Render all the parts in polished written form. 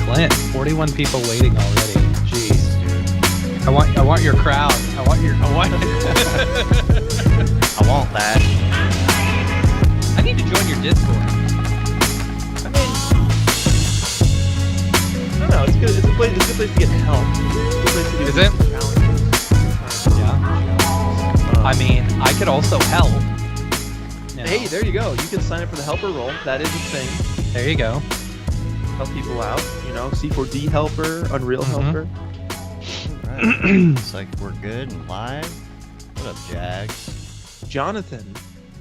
Clint, 41 people waiting already. Jeez. I want your crowd. I want I want that. I need to join your Discord. I mean, I don't know. It's good. It's a good place to get help. It's a good place to do Is it? challenges. Yeah. I mean, I could also help. You know. Hey, there you go. You can sign up for the helper role. That is a thing. There you go. Help people out. You know, C4D helper, Unreal helper. All right. Looks like we're good and live. What up, Jags? Jonathan.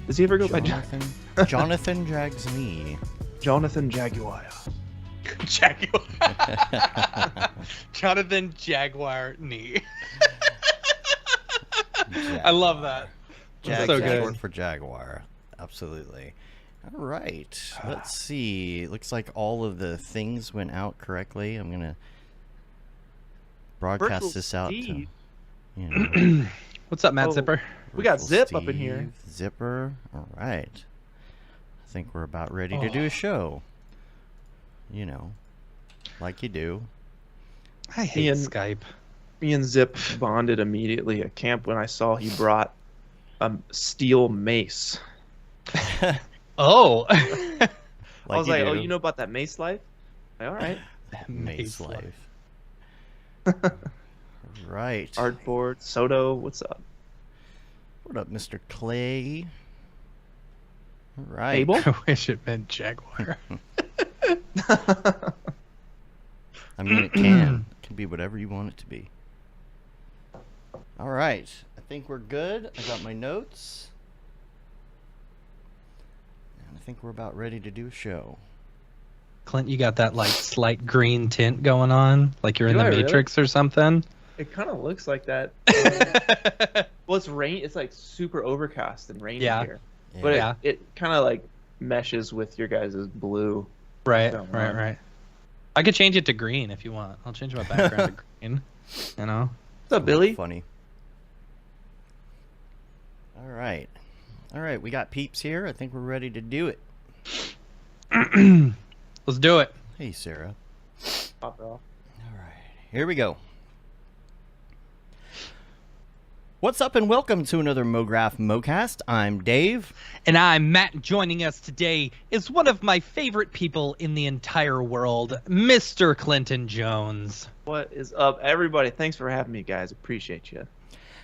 Does he ever go by Jonathan? Jonathan Jags me. Jonathan Jaguar? Jaguar. Jonathan Jaguar knee. I love that. Jags so is good. short for Jaguar. Absolutely. All right. Let's see. Looks like all of the things went out correctly. I'm gonna broadcast Virtual this out to, Steve. you know, What's up, Matt Oh. Zipper? We got Virtual Zip up in here. Steve, Zipper. All right. I think we're about ready to do a show. You know, like you do. I hate Ian. Skype. Me and Zip bonded immediately at camp when I saw he brought a steel mace. Oh. I was you like, oh, do. you know about that mace life? Like, all right. Mace life. Right. Artboard, Soto, what's up? What up, Mr. Clay? All right. Abel? I wish it meant Jaguar. I mean, it can. It can be whatever you want it to be. All right. I think we're good. I got my notes. And I think we're about ready to do a show. Clint, you got that like slight green tint going on, like you're in Do the I really? Matrix or something. It kind of looks like that. Well, it's rain. It's like super overcast and rainy Yeah. here. But Yeah. it kind of like meshes with your guys' blue. Right, Don't right, mind. right. I could change it to green if you want. I'll change my background to green. You know? What's up, Billy? Funny. All right. All right. We got peeps here. I think we're ready to do it. Let's do it. Hey, Sarah. Pop it off. All right, here we go. What's up and welcome to another Mograph Mocast. I'm Dave. And I'm Matt. Joining us today is one of my favorite people in the entire world, Mr. Clinton Jones. What is up, everybody? Thanks for having me, guys. Appreciate you.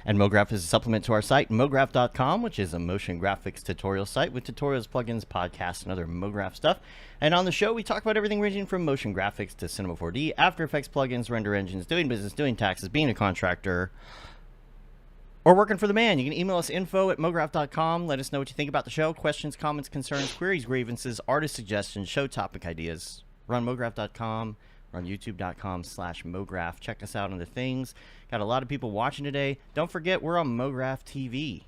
And Mograph is a supplement to our site, mograph.com, which is a motion graphics tutorial site with tutorials, plugins, podcasts, and other Mograph stuff. And on the show, we talk about everything ranging from motion graphics to Cinema 4D, After Effects plugins, render engines, doing business, doing taxes, being a contractor, or working for the man. You can email us info@mograph.com. Let us know what you think about the show. Questions, comments, concerns, queries, grievances, artist suggestions, show topic ideas. Run mograph.com. Run youtube.com/mograph. Check us out on the things. Got a lot of people watching today. Don't forget, we're on Mograph TV.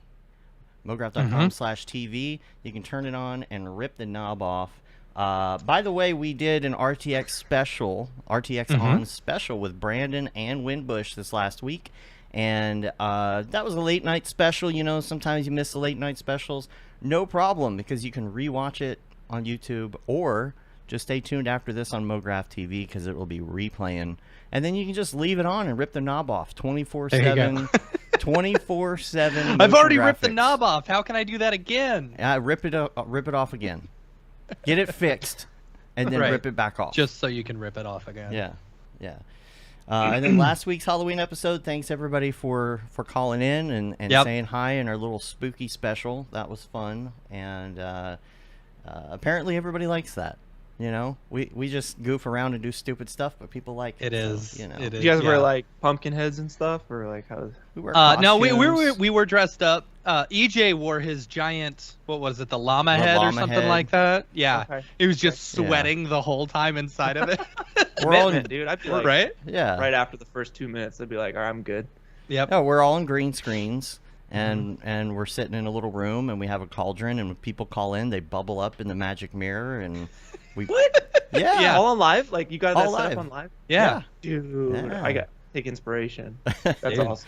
Mograph.com/TV. You can turn it on and rip the knob off. By the way, we did an RTX special, RTX on special with Brandon and Winbush this last week. And that was a late night special. You know, sometimes you miss the late night specials. No problem, because you can rewatch it on YouTube, or just stay tuned after this on Mograph TV, because it will be replaying. And then you can just leave it on and rip the knob off 24/7. 24/7. I've already ripped the graphics. knob off. How can I do that again? Rip it off again. Get it fixed, and then Right. rip it back off. Just so you can rip it off again. Yeah, yeah. And then last week's Halloween episode, thanks everybody for calling in and Yep. saying hi in our little spooky special. That was fun, and apparently everybody likes that. You know, we just goof around and do stupid stuff, but people like it. It is. So, you know, It is. You guys wear yeah. like pumpkin heads and stuff, or like how? we wear No, we costumes. were dressed up. EJ wore his giant, what was it, the llama head or llama something head. like that. Yeah, Okay. it was just Yeah. sweating the whole time inside of it. We're all Commitment, in, dude. I'd be like, Right? yeah. right after the first 2 minutes, I'd be like, all right, I'm good. Yep. No, we're all in green screens, and we're sitting in a little room, and we have a cauldron, and when people call in, they bubble up in the magic mirror, and we. What? Yeah. Yeah. All on live? Like you got that All set live. up on live? Yeah. Dude, Yeah. I got take inspiration. That's Dude. awesome.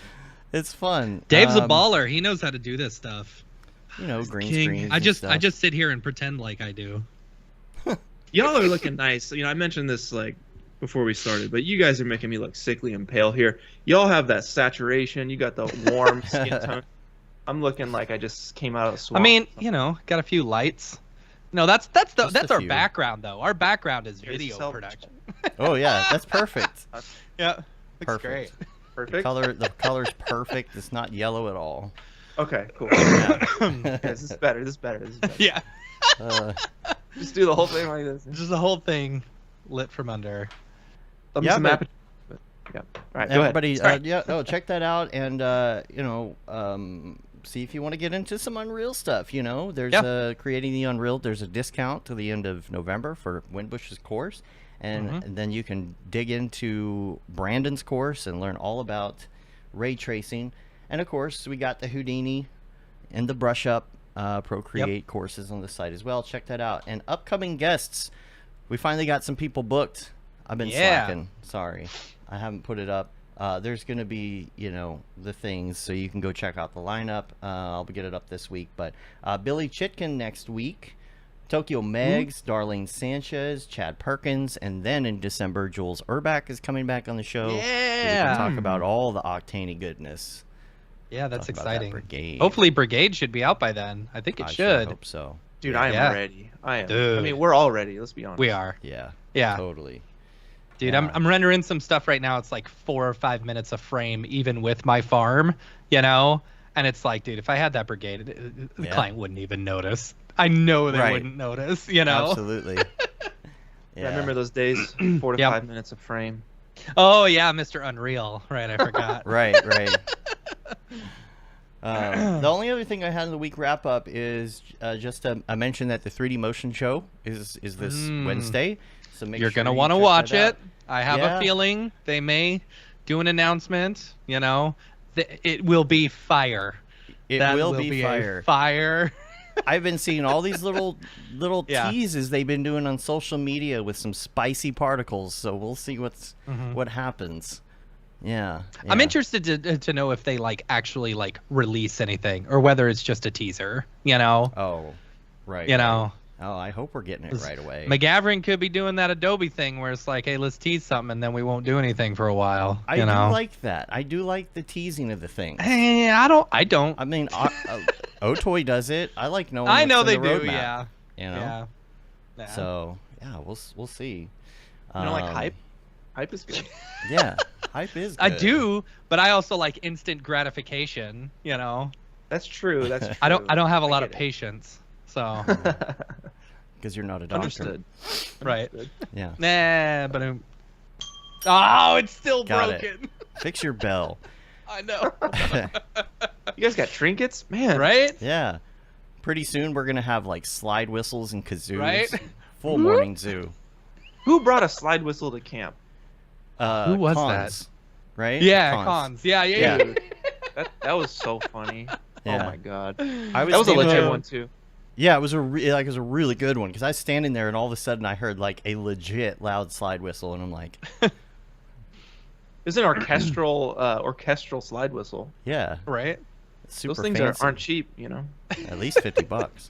It's fun. Dave's a baller. He knows how to do this stuff. You know, green King. screens. I and just stuff. sit here and pretend like I do. Y'all are looking nice. You know, I mentioned this like before we started, but you guys are making me look sickly and pale here. Y'all have that saturation. You got the warm skin tone. I'm looking like I just came out of the swamp. I mean, got a few lights. No, that's our few. background though. Our background is Here's video self- production. Oh yeah, that's perfect. Yeah, looks Perfect. great. Perfect. The color's perfect. It's not yellow at all. Okay, cool. Yeah. Okay, this is better. This is better. Yeah, Just do the whole thing like this. just the whole thing lit from under. Let me Yeah, some but- aperture. Yeah. All right, go ahead. Everybody, check that out and see if you want to get into some Unreal stuff. There's creating the Unreal. There's a discount to the end of November for Winbush's course, and then you can dig into Brandon's course and learn all about ray tracing. And of course, we got the Houdini and the Brush Up Procreate courses on the site as well. Check that out. And upcoming guests, we finally got some people booked. I've been slacking. Sorry, I haven't put it up. There's going to be, the things, so you can go check out the lineup. I'll get it up this week. But Billy Chitkin next week, Tokyo Megs, Darlene Sanchez, Chad Perkins, and then in December, Jules Urbach is coming back on the show. So we can talk about all the Octane goodness. Yeah, that's Talk about that exciting. Brigade. Hopefully, Brigade should be out by then. I think it I should. sure hope so. Dude, Yeah. I am Yeah. ready. I am. Dude. I mean, we're all ready. Let's be honest. We are. Yeah. Yeah. Totally. Dude, Yeah. I'm rendering some stuff right now. It's like 4 or 5 minutes a frame, even with my farm, And it's like, dude, if I had that Brigade, the client wouldn't even notice. I know they wouldn't notice, Absolutely. I remember those days, 4 to 5 minutes a frame. Oh, yeah, Mr. Unreal. Right, I forgot. Right. The only other thing I had in the week wrap up is just I mentioned that the 3D motion show is this Wednesday. So You're sure going to you want to check watch that it. out. I have a feeling they may do an announcement, It will be fire. It That will be a fire. Fire. I've been seeing all these little teases they've been doing on social media with some spicy particles. So we'll see what happens. Yeah. I'm interested to know if they actually release anything or whether it's just a teaser, Oh, right. Right. Oh, I hope we're getting it right away. McGavran could be doing that Adobe thing where it's like, hey, let's tease something and then we won't do anything for a while. I do like that. I do like the teasing of the thing. Hey, I don't. I mean, Otoy does it. I like knowing. I know what's they in the do. roadmap, Yeah. So yeah, we'll see. You don't like hype? Hype is good. Yeah, hype is good. I do, but I also like instant gratification. That's true. That's true. I don't have a lot of get it. patience. So Because you're not a doctor. Understood. right. Yeah. Nah, but oh, it's still Got it. broken. Fix your bell. I know. You guys got trinkets, man. Right? Yeah. Pretty soon we're gonna have slide whistles and kazoos. Right? Full morning zoo. Who brought a slide whistle to camp? Who was Cons, right? Yeah, cons. Yeah. Dude, that was so funny. Yeah. Oh my god. I That was a thinking- legit one too. Yeah, it was a really good one because I was standing there and all of a sudden I heard a legit loud slide whistle and I'm like, It's an orchestral slide whistle. yeah, Right? super Those things fancy. aren't cheap, At least $50.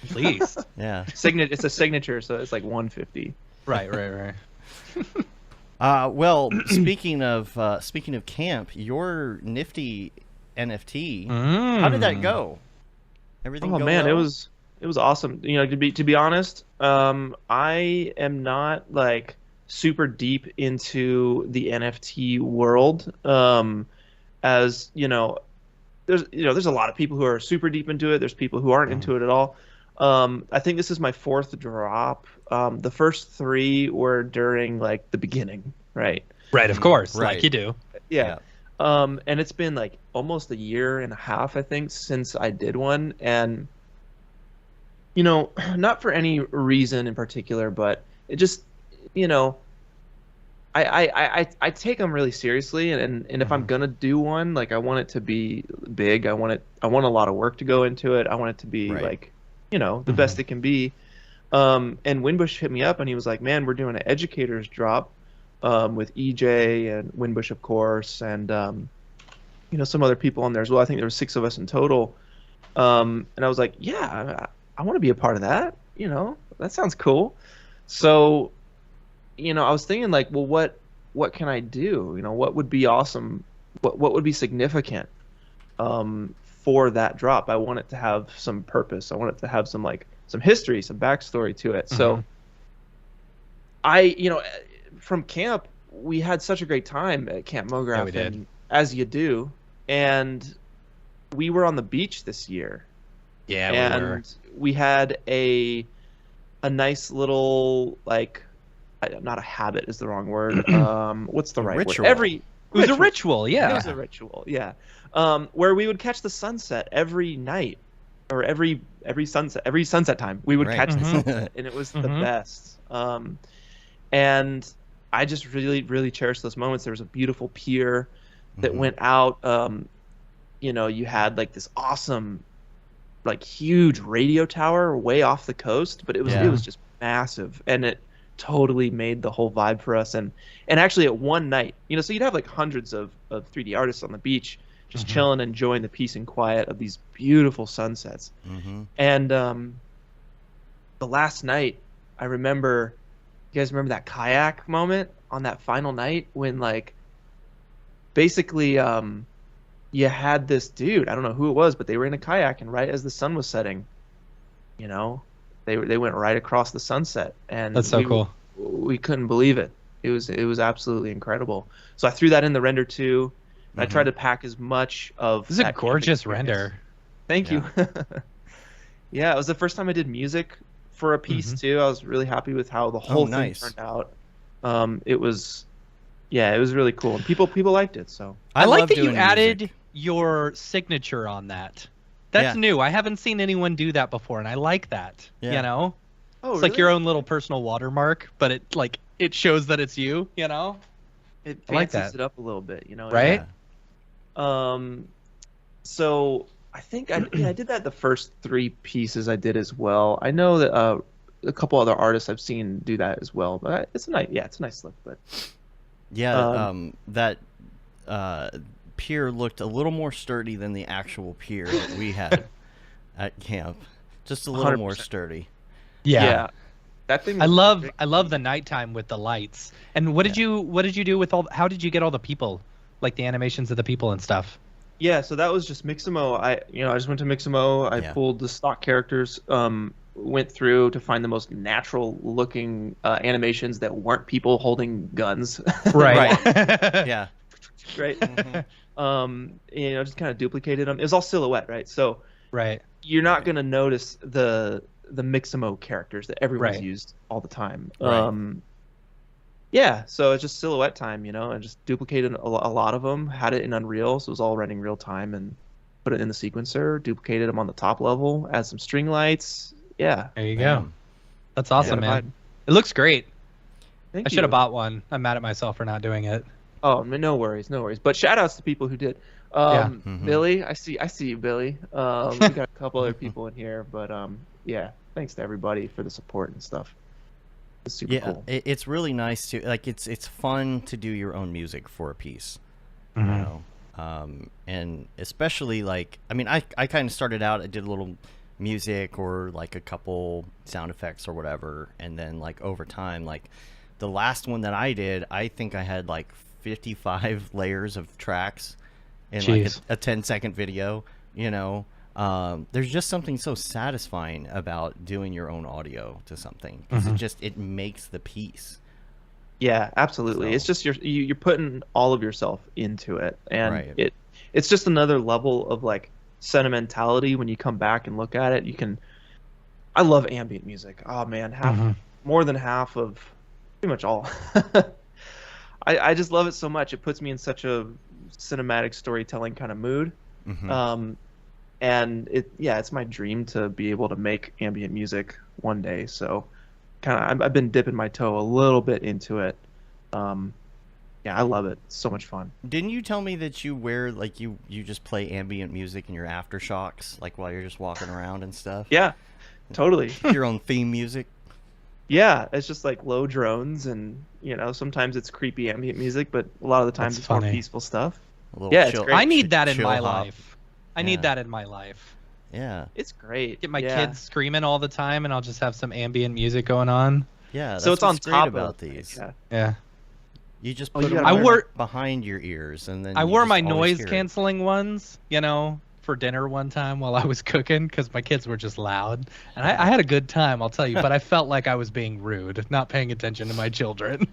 At least. Yeah. It's a signature, so it's like 150. Right. Well, speaking of camp, your nifty NFT, how did that go? Everything Oh go man, well? it was awesome. To be honest, I am not super deep into the NFT world. As there's a lot of people who are super deep into it. There's people who aren't into it at all. I think this is my 4th drop. The first 3 were during the beginning, right? Right, of course. Right. Like you do. Yeah. And it's been almost a year and a half, I think, since I did one. And, not for any reason in particular, but it just, I take them really seriously. And if I'm going to do one, I want it to be big. I want a lot of work to go into it. I want it to be the best it can be. And Winbush hit me up and he was like, man, we're doing an educators drop. With EJ and Winbush, of course, and some other people on there as well. I think there were 6 of us in total. And I was like, yeah, I want to be a part of that. That sounds cool. So I was thinking like, well, what can I do? What would be awesome? What would be significant for that drop? I want it to have some purpose. I want it to have some history, some backstory to it. So from camp, we had such a great time at Camp Mograph, Yeah, we did. and as you do, and we were on the beach this year. Yeah, and we were. we had a nice little not a habit is the wrong word. What's the right ritual. word? It was a ritual, yeah. It was a ritual, yeah. Where we would catch the sunset every night, or every sunset time. We would catch the sunset, and it was the best. And I just really, really cherished those moments. There was a beautiful pier that went out. You had this awesome, huge radio tower way off the coast, but it was just massive, and it totally made the whole vibe for us. And actually at one night, so you'd have hundreds of 3D artists on the beach just chilling, enjoying the peace and quiet of these beautiful sunsets. And the last night, I remember, you guys remember that kayak moment on that final night when basically you had this dude, I don't know who it was, but they were in a kayak, and right as the sun was setting, they went right across the sunset, and that's so cool. We couldn't believe it. It was absolutely incredible. So I threw that in the render too. And I tried to pack as much of. This is a gorgeous render. Thank you. Yeah, it was the first time I did music for a piece too. I was really happy with how the whole thing turned out. It was really cool, and people liked it. So I like that you added your signature on that. That's new. I haven't seen anyone do that before, and I like that. Oh, it's really? like your own little personal watermark, but it shows that it's you. It I like fancies that. it up a little bit, Right? So I think I did that the first 3 pieces I did as well. I know that a couple other artists I've seen do that as well, but it's a nice look. But that pier looked a little more sturdy than the actual pier that we had at camp. Just a little 100%. more sturdy. Yeah. That thing. I love the nighttime with the lights. And what did you do with how did you get all the people, like the animations of the people and stuff? Yeah, so that was just Mixamo. I just went to Mixamo. I pulled the stock characters, went through to find the most natural looking animations that weren't people holding guns. Right. Yeah. Right. Just kind of duplicated them. It was all silhouette, right? So you're not going to notice the Mixamo characters that everyone's used all the time. So it's just silhouette time, and just duplicated a lot of them, had it in Unreal, so it was all running real time, and put it in the sequencer, duplicated them on the top level, add some string lights. Yeah. There you go. That's awesome, man. It looks great. I should have bought one. I'm mad at myself for not doing it. Oh, no worries. But shout outs to people who did. Billy, I see you, Billy. We got a couple other people in here, but thanks to everybody for the support and stuff. It's super cool. It's really nice to it's fun to do your own music for a piece, and especially I kind of started out. I did a little music or a couple sound effects or whatever, and then over time, the last one that I did, I think I had 55 layers of tracks in a 10-second video. There's just something so satisfying about doing your own audio to something, because it makes the piece. Yeah, absolutely. So, it's just you're putting all of yourself into it, and it's just another level of sentimentality when you come back and look at it. I love ambient music. Oh man, more than half of pretty much all. I just love it so much. It puts me in such a cinematic storytelling kind of mood. And it's my dream to be able to make ambient music one day. So I've been dipping my toe a little bit into it. I love it. It's so much fun. Didn't you tell me that you wear you just play ambient music in your aftershocks while you're just walking around and stuff? Yeah, totally. Your own theme music? Yeah, it's just low drones, and sometimes it's creepy ambient music, but a lot of the times it's more peaceful stuff. It's great. I need that in my life. I need that in my life. Yeah. It's great. Get my kids screaming all the time, and I'll just have some ambient music going on. Yeah, that's so it's on what's great top about of these. Yeah. You just Oh, put you them gotta wear- behind your ears, and then I you wore just my always noise hear it. canceling ones, you know, for dinner one time while I was cooking because my kids were just loud. And I had a good time, I'll tell you, but I felt like I was being rude, not paying attention to my children.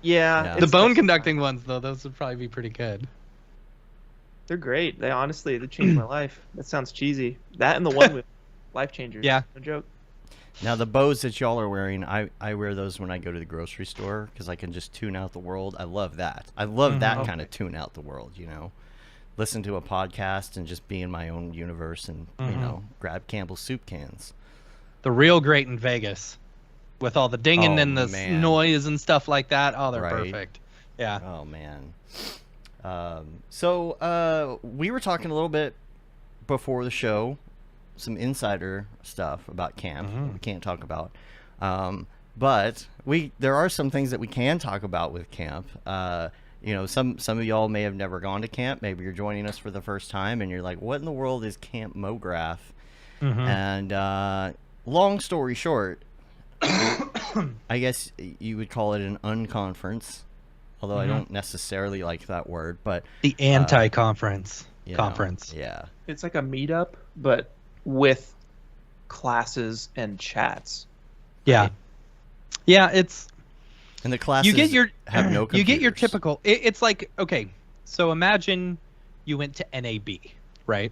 Yeah. The bone conducting ones, though, those would probably be pretty good. They're great. They changed my life. That sounds cheesy. That and the one with life changers. Yeah. No joke. Now the bows that y'all are wearing, I wear those when I go to the grocery store because I can just tune out the world. I love that. I love that kind of tune out the world, you know. Listen to a podcast and just be in my own universe and, you know, grab Campbell's soup cans. The real great in Vegas with all the dinging and the noise and stuff like that. Oh, they're perfect. Yeah. Oh, man. So we were talking a little bit before the show, some insider stuff about camp we can't talk about. But there are some things that we can talk about with camp. You know, some of y'all may have never gone to camp. Maybe you're joining us for the first time and you're like, what in the world is Camp Mograph? And long story short, I guess you would call it an unconference, although I don't necessarily like that word. But the anti-conference conference. Yeah. It's like a meetup, but with classes and chats. Yeah. Right? Yeah, it's... And the classes you get your have no computers. You get your typical... It's like, okay, so imagine you went to NAB, right?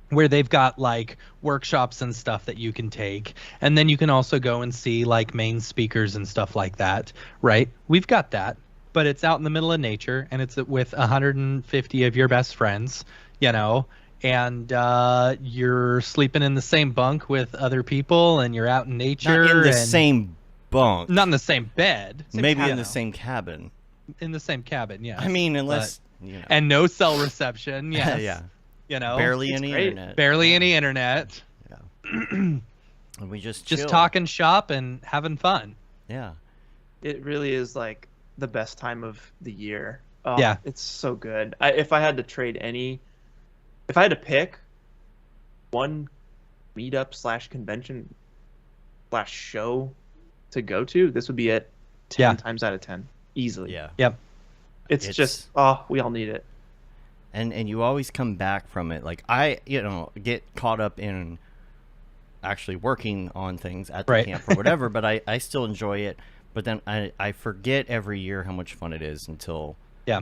Where they've got like workshops and stuff that you can take. And then you can also go and see like main speakers and stuff like that, right? We've got that, but it's out in the middle of nature and it's with 150 of your best friends, you know, and you're sleeping in the same bunk with other people and you're out in nature. Not in the same bunk. Not in the same bed. Maybe in the same cabin. In the same cabin, yeah. I mean, unless... You know. And no cell reception, yes. Yeah. You know, barely any internet. Barely any internet. Yeah. And we just talking shop and having fun. Yeah. It really is like the best time of the year. Oh, yeah. It's so good. If I had to pick one meetup / convention / show to go to, this would be it 10 times out of 10. Easily. Yeah. Yep. It's just, we all need it. And you always come back from it. Like I, get caught up in actually working on things at the camp or whatever, but I still enjoy it. But then I forget every year how much fun it is until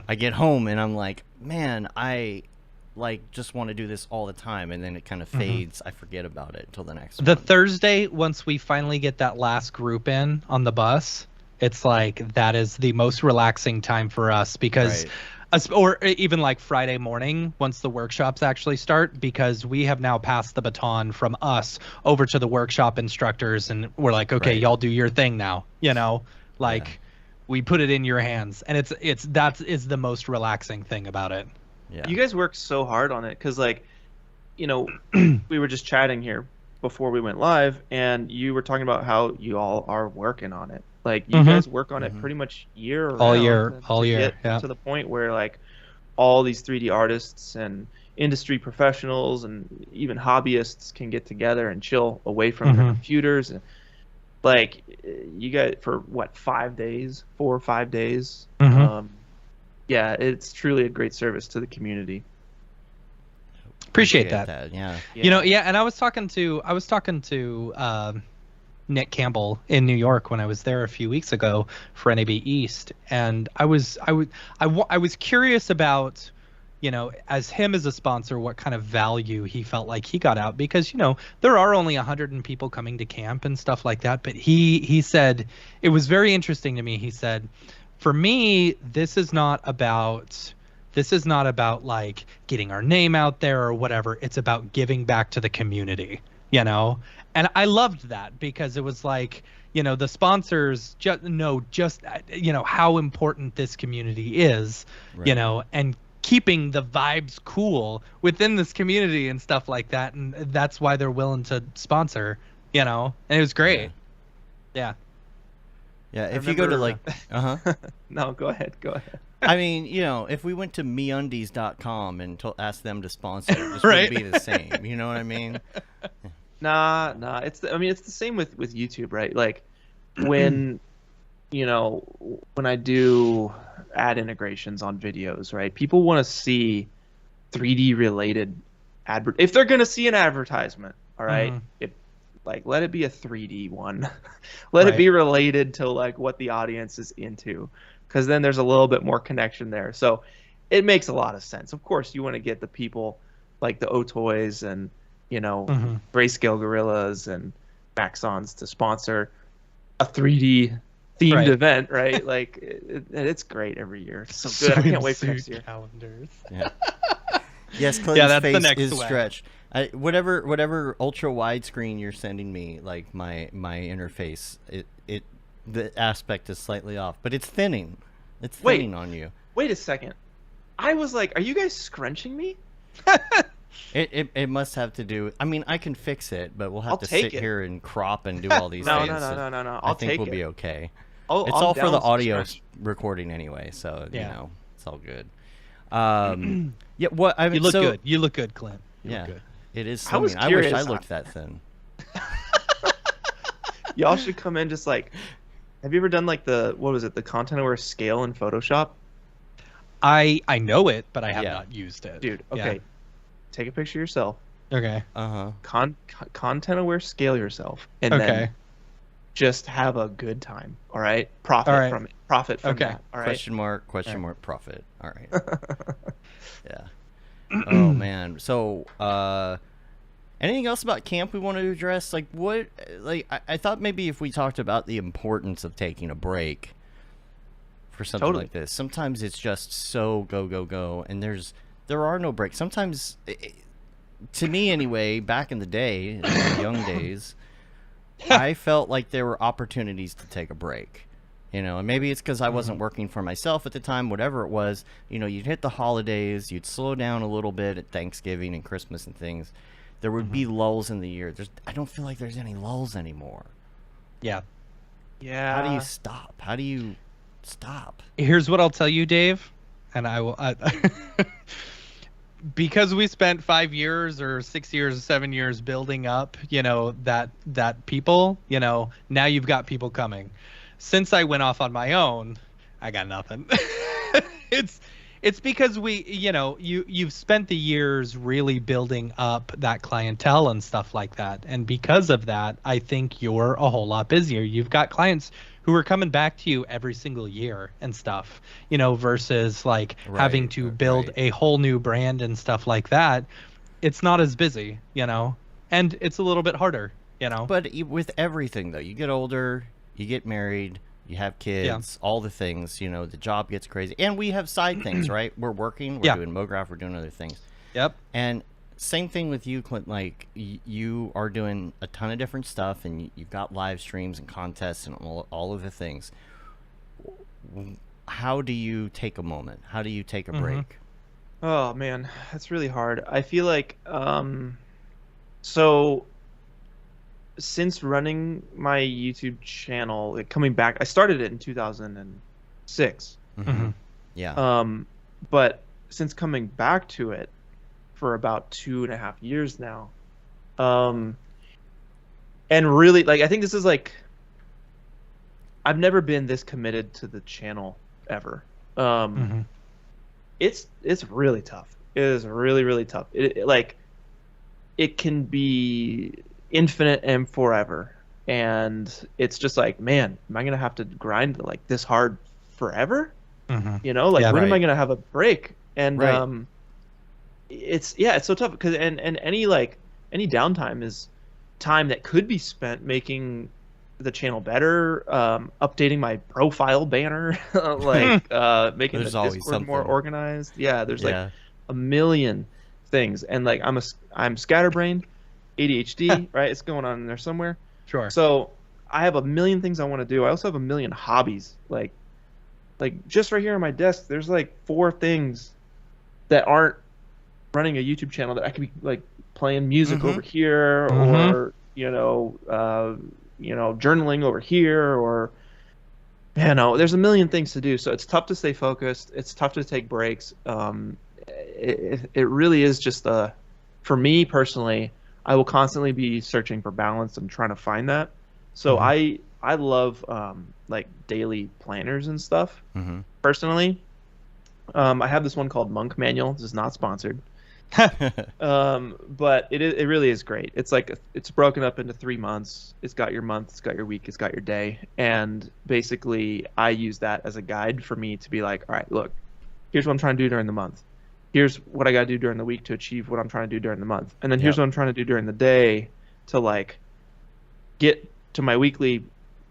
I get home and I'm like, man, I just want to do this all the time. And then it kind of fades. I forget about it until the next one. The Thursday, once we finally get that last group in on the bus, it's like that is the most relaxing time for us because or even like Friday morning once the workshops actually start, because we have now passed the baton from us over to the workshop instructors and we're like, okay, y'all do your thing now, we put it in your hands, and that is the most relaxing thing about it. Yeah. You guys work so hard on it because we were just chatting here before we went live and you were talking about how you all are working on it. Like you guys work on it pretty much all year, to the point where like all these 3D artists and industry professionals and even hobbyists can get together and chill away from their computers. And like you guys for 4 or 5 days. Yeah, it's truly a great service to the community. Appreciate that. Yeah. And I was talking to Nick Campbell in New York when I was there a few weeks ago for NAB East, and I was curious about, as him as a sponsor, what kind of value he felt like he got out, because there are only 100 people coming to camp and stuff like that, but he said it was very interesting to me. He said, for me, this is not about like getting our name out there or whatever. It's about giving back to the community, And I loved that because it was like, the sponsors just know how important this community is, and keeping the vibes cool within this community and stuff like that. And that's why they're willing to sponsor, and it was great. Yeah. Yeah. If you go to No, go ahead. I mean, if we went to meundies.com and asked them to sponsor, this would be the same. You know what I mean? Nah. It's the same with YouTube, right? Like, when when I do ad integrations on videos, right? People want to see 3D related if they're going to see an advertisement, all right? If like let it be a 3D one. Let it be related to like what the audience is into, because then there's a little bit more connection there. So it makes a lot of sense. Of course, you want to get the people like the Otoys and Grayscale Gorillas and Maxons to sponsor a 3D themed event, right? Like it's great every year. It's so good. I can't wait for next year. Calendars. Yeah. Yes, Clinton's that's the face next is swag. stretched. Whatever ultra widescreen you're sending me, like my interface, the aspect is slightly off, but it's thinning. It's thinning on you. Wait a second. I was like, are you guys scrunching me? It must have to do. I mean, I can fix it, but we'll have to take sit it. here and crop and do all these No, things. no. I think we'll be okay. Oh, it's I'm all for down the with some audio scratch. recording anyway, so Yeah. it's all good. Yeah, what I mean, You look good. You look good, Clint. You Yeah, look good. it is. I was Slimming. I wish I curious. looked that thin. Y'all should come in just like. Have you ever done like the content aware scale in Photoshop? I know it, but I have Yeah. not used it. Dude, okay. Take a picture of yourself. Okay. Content aware scale yourself, and Okay. then just have a good time. All right. Profit from it. Profit from Okay. that. All right. Question mark profit. All right. Yeah. Oh man. So anything else about camp we want to address? Like what? Like I thought maybe if we talked about the importance of taking a break for something like this. Sometimes it's just so go, and there are no breaks. Sometimes, to me anyway, back in the day, in my young days, I felt like there were opportunities to take a break. And maybe it's because I wasn't working for myself at the time, whatever it was. You'd hit the holidays, you'd slow down a little bit at Thanksgiving and Christmas and things. There would be lulls in the year. I don't feel like there's any lulls anymore. Yeah. Yeah. How do you stop? How do you stop? Here's what I'll tell you, Dave, and I will. Because we spent 5 years or 6 years or 7 years building up, that people, now you've got people coming. Since I went off on my own, I got nothing. It's because you've spent the years really building up that clientele and stuff like that. And because of that, I think you're a whole lot busier. You've got clients who are coming back to you every single year and stuff, versus like having to build a whole new brand and stuff like that. It's not as busy, and it's a little bit harder, But with everything though, you get older, you get married, you have kids, all the things, the job gets crazy. And we have side things, right? We're working, we're doing Mograph, we're doing other things. Yep. And same thing with you, Clint. Like, you are doing a ton of different stuff, and you've got live streams and contests and all of the things. How do you take a moment? How do you take a break? Oh, man, that's really hard. I feel like, so since running my YouTube channel, coming back, I started it in 2006. Yeah. But since coming back to it for about 2.5 years now, and really, like, I think this is like, I've never been this committed to the channel ever. It's really tough. It is really, really tough. It can be infinite and forever, and it's just like, man, am I gonna have to grind like this hard forever? When am I gonna have a break? And it's so tough because and any downtime is time that could be spent making the channel better, updating my profile banner, making There's the always Discord something more organized. Yeah, there's like a million things, and like I'm scatterbrained, ADHD, right? It's going on in there somewhere. Sure. So I have a million things I want to do. I also have a million hobbies. Like just right here on my desk, there's like 4 things that aren't running a YouTube channel that I could be like playing music over here, or journaling over here, or there's a million things to do. So it's tough to stay focused. It's tough to take breaks. It really is just for me personally, I will constantly be searching for balance and trying to find that. So I I love like daily planners and stuff. Mm-hmm. Personally, I have this one called Monk Manual. This is not sponsored. But it really is great. It's like it's broken up into 3 months. It's got your month, it's got your week, it's got your day, and basically I use that as a guide for me to be like, all right, look, here's what I'm trying to do during the month. Here's what I got to do during the week to achieve what I'm trying to do during the month, and then here's what I'm trying to do during the day to like get to my weekly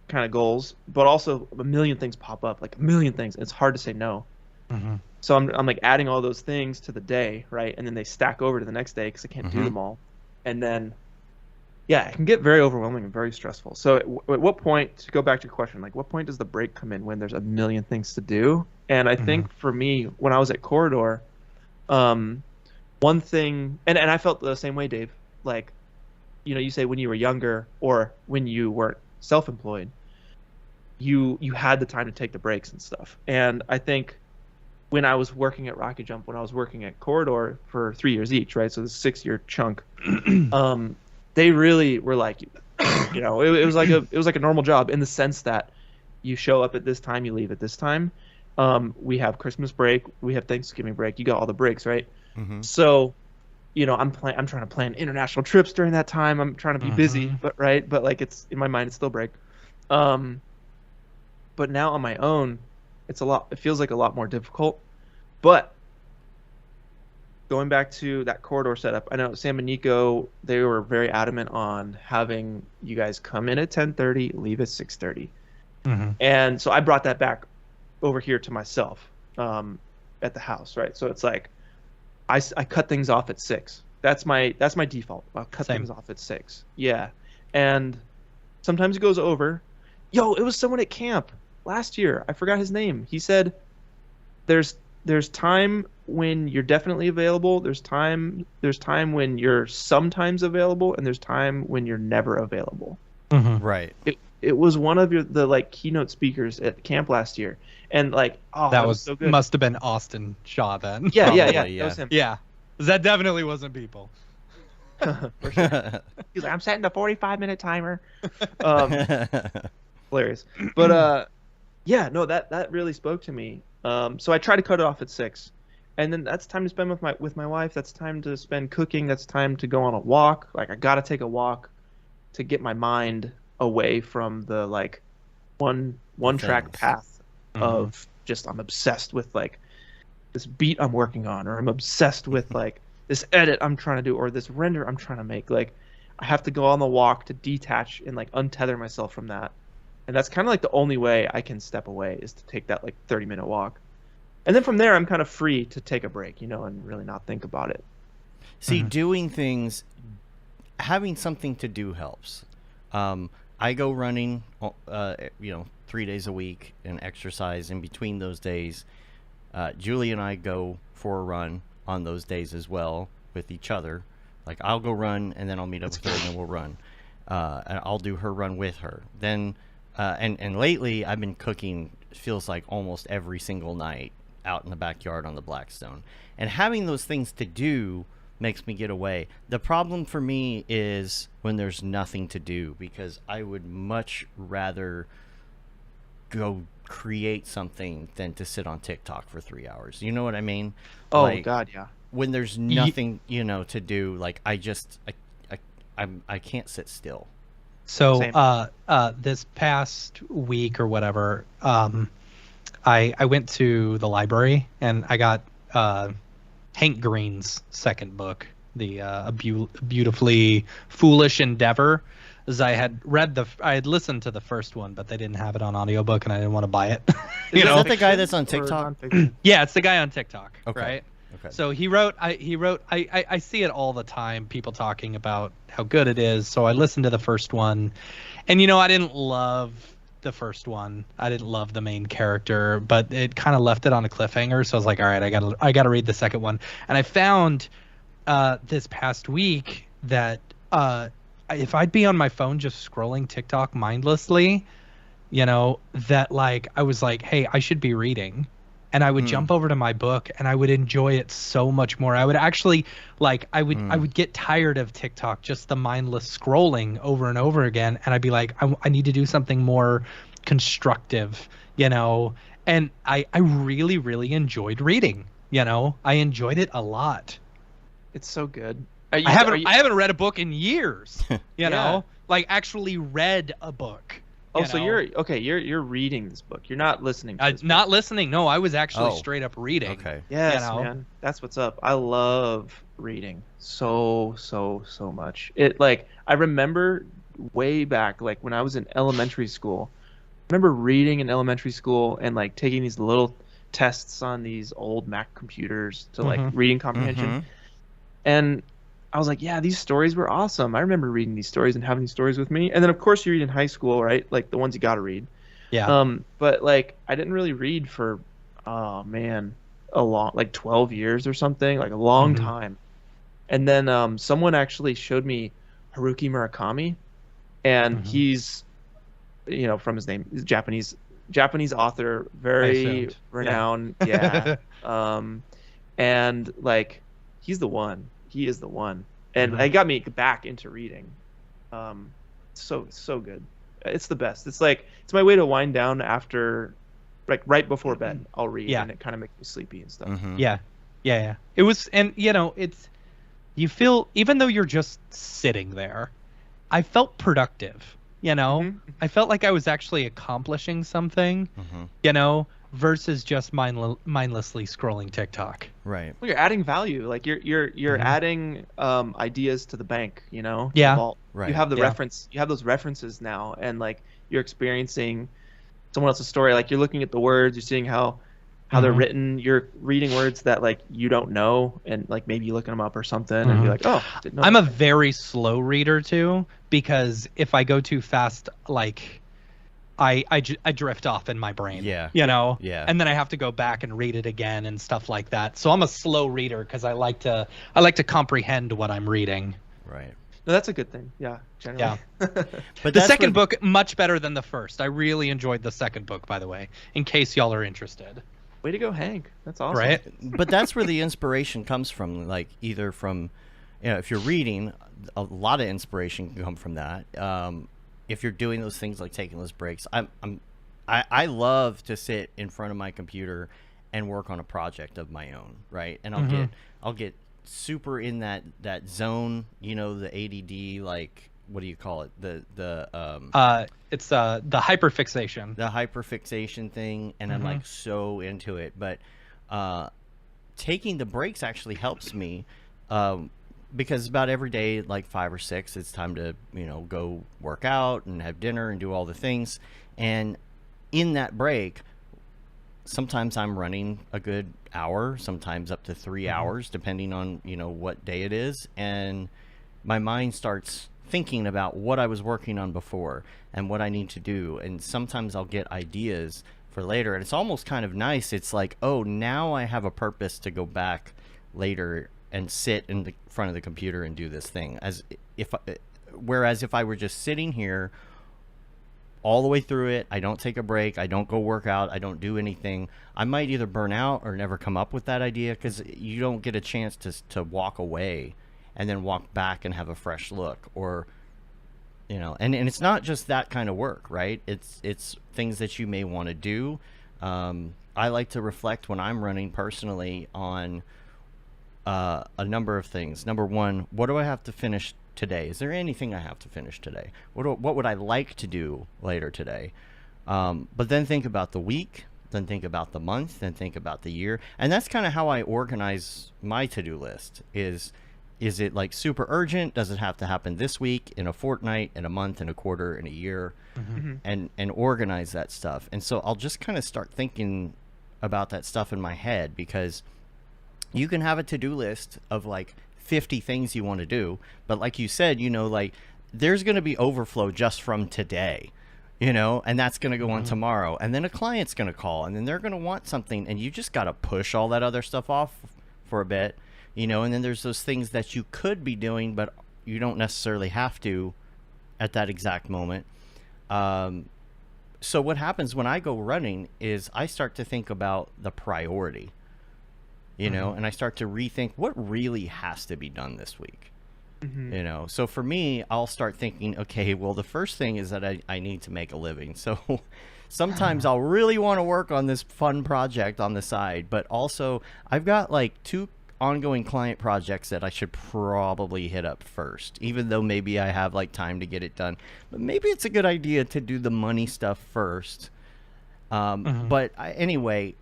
kind of goals. But also a million things pop up, like a million things. It's hard to say no. Mm-hmm. So I'm like adding all those things to the day, right? And then they stack over to the next day because I can't do them all. And then, yeah, it can get very overwhelming and very stressful. So at what point, to go back to your question, like what point does the break come in when there's a million things to do? And I think for me, when I was at Corridor, one thing, and I felt the same way, Dave, like, you know, you say when you were younger or when you weren't self-employed, you had the time to take the breaks and stuff. And I think when I was working at Rocket Jump, when I was working at Corridor for 3 years each, right? So the 6-year chunk, they really were like, you know, it was like a normal job in the sense that you show up at this time, you leave at this time. We have Christmas break, we have Thanksgiving break. You got all the breaks, right? So, you know, I'm trying to plan international trips during that time. I'm trying to be busy, but like it's in my mind, it's still break. But now on my own, it feels like a lot more difficult. But going back to that Corridor setup, I know Sam and Nico, they were very adamant on having you guys come in at 10:30, leave at 6:30. And so I brought that back over here to myself at the house, right? So it's like I cut things off at 6. That's my default. I'll cut things off at 6. Yeah. And sometimes it goes over. Yo, it was someone at camp last year. I forgot his name. He said there's time when you're definitely available, there's time when you're sometimes available, and there's time when you're never available. Right. It was one of the like keynote speakers at camp last year. And like, oh, that was so good. Must have been Austin Shaw then. Yeah. That was him. Yeah. That definitely wasn't people. For sure. He's like, I'm setting the 45-minute timer. Hilarious. But yeah, no, that really spoke to me. So I try to cut it off at 6. And then that's time to spend with my wife. That's time to spend cooking. That's time to go on a walk. Like I gotta take a walk to get my mind away from the like one track path of just I'm obsessed with like this beat I'm working on, or I'm obsessed with like this edit I'm trying to do, or this render I'm trying to make. Like I have to go on the walk to detach and like untether myself from that. And that's kind of like the only way I can step away is to take that like 30-minute walk. And then from there I'm kind of free to take a break, you know, and really not think about it. See, doing things, having something to do helps. I go running, 3 days a week and exercise in between those days. Julie and I go for a run on those days as well with each other. Like I'll go run and then I'll meet up with her and then we'll run. And I'll do her run with her. Then, and lately I've been cooking, feels like almost every single night out in the backyard on the Blackstone. And having those things to do makes me get away. The problem for me is when there's nothing to do, because I would much rather go create something than to sit on TikTok for 3 hours. You know what I mean? Oh, like, God, yeah. When there's nothing, to do, like I can't sit still. So this past week or whatever, I went to the library and I got Hank Green's second book, the Beautifully Foolish Endeavor. As I had listened to the first one, but they didn't have it on audiobook and I didn't want to buy it. Is that the guy that's on TikTok? Yeah, it's the guy on TikTok, okay. Right? Okay. So I see it all the time, people talking about how good it is. So I listened to the first one, and I didn't love the first one. I didn't love the main character, but it kind of left it on a cliffhanger. So I was like, all right, I gotta read the second one. And I found this past week that if I'd be on my phone just scrolling TikTok mindlessly, that like I was like, hey, I should be reading. and I would jump over to my book and I would enjoy it so much more. I would actually I would get tired of TikTok, just the mindless scrolling over and over again, and I'd be like, I need to do something more constructive, you know. And I really, really enjoyed reading. You know, I enjoyed it a lot. It's so good. I haven't read a book in years. You know, like actually read a book. Oh, so you're reading this book. You're not listening to this not book. Listening. No, I was actually straight up reading. Okay. Yes, you know? man. That's what's up. I love reading so much. It like I remember way back like when I was in elementary school. I remember reading in elementary school and like taking these little tests on these old Mac computers to like reading comprehension. And I was like, yeah, these stories were awesome. I remember reading these stories and having these stories with me. And then of course you read in high school, right? Like the ones you got to read. Yeah. But like I didn't really read for a long like 12 years or something, like a long time. And then someone actually showed me Haruki Murakami, and he's, you know, from his name, he's Japanese author, very renowned. Yeah. And like he's the one. He is the one, and it got me back into reading. So good. It's the best. It's like it's my way to wind down after, like right before bed. I'll read, and it kind of makes me sleepy and stuff. Yeah. It was, and you know, you feel, even though you're just sitting there, I felt productive. You know, I felt like I was actually accomplishing something. You know. Versus just mindlessly scrolling TikTok. Right. Well, you're adding value. Like you're adding ideas to the bank. You know. Yeah. The vault. Right. You have the reference. You have those references now, and like you're experiencing someone else's story. Like you're looking at the words. You're seeing how they're written. You're reading words that like you don't know, and like maybe you looking them up or something, and you're like, oh. Didn't know I'm that. a very slow reader too, because if I go too fast, like I drift off in my brain. Yeah. You know? Yeah. And then I have to go back and read it again and stuff like that. So I'm a slow reader because I like to comprehend what I'm reading. Right. No, that's a good thing. Yeah. Generally. Yeah. But The second book, much better than the first. I really enjoyed the second book, by the way, in case y'all are interested. Way to go, Hank. That's awesome. Right? But that's where the inspiration comes from. Like either from, you know, if you're reading, a lot of inspiration can come from that. If you're doing those things like taking those breaks, I love to sit in front of my computer and work on a project of my own, right? And I'll get super in that zone, you know, the ADD, like what do you call it? It's the hyperfixation. The hyperfixation thing, and I'm like so into it. But taking the breaks actually helps me. Because about every day, like 5 or 6, it's time to, you know, go work out and have dinner and do all the things. And in that break, sometimes I'm running a good hour, sometimes up to 3 hours, depending on, you know, what day it is. And my mind starts thinking about what I was working on before and what I need to do. And sometimes I'll get ideas for later. And it's almost kind of nice. It's like, oh, now I have a purpose to go back later and sit in the front of the computer and do this thing. Whereas if I were just sitting here all the way through it, I don't take a break, I don't go work out, I don't do anything, I might either burn out or never come up with that idea, because you don't get a chance to walk away and then walk back and have a fresh look. Or, you know, and it's not just that kind of work, right? It's things that you may want to do. I like to reflect when I'm running personally on a number of things. Number one, what do I have to finish today? Is there anything I have to finish today? What would I like to do later today? But then think about the week, then think about the month, then think about the year. And that's kind of how I organize my to-do list. Is it like super urgent? Does it have to happen this week, in a fortnight, in a month, in a quarter, in a year? And organize that stuff. And so I'll just kind of start thinking about that stuff in my head, because you can have a to-do list of like 50 things you want to do, but like you said, you know, like there's going to be overflow just from today, you know, and that's going to go on tomorrow, and then a client's going to call, and then they're going to want something, and you just got to push all that other stuff off for a bit, you know. And then there's those things that you could be doing, but you don't necessarily have to at that exact moment. So what happens when I go running is I start to think about the priority, you know, and I start to rethink what really has to be done this week. You know, so for me, I'll start thinking, okay, well, the first thing is that I need to make a living. So sometimes I'll really want to work on this fun project on the side, but also I've got like 2 ongoing client projects that I should probably hit up first, even though maybe I have like time to get it done. But maybe it's a good idea to do the money stuff first. But anyway,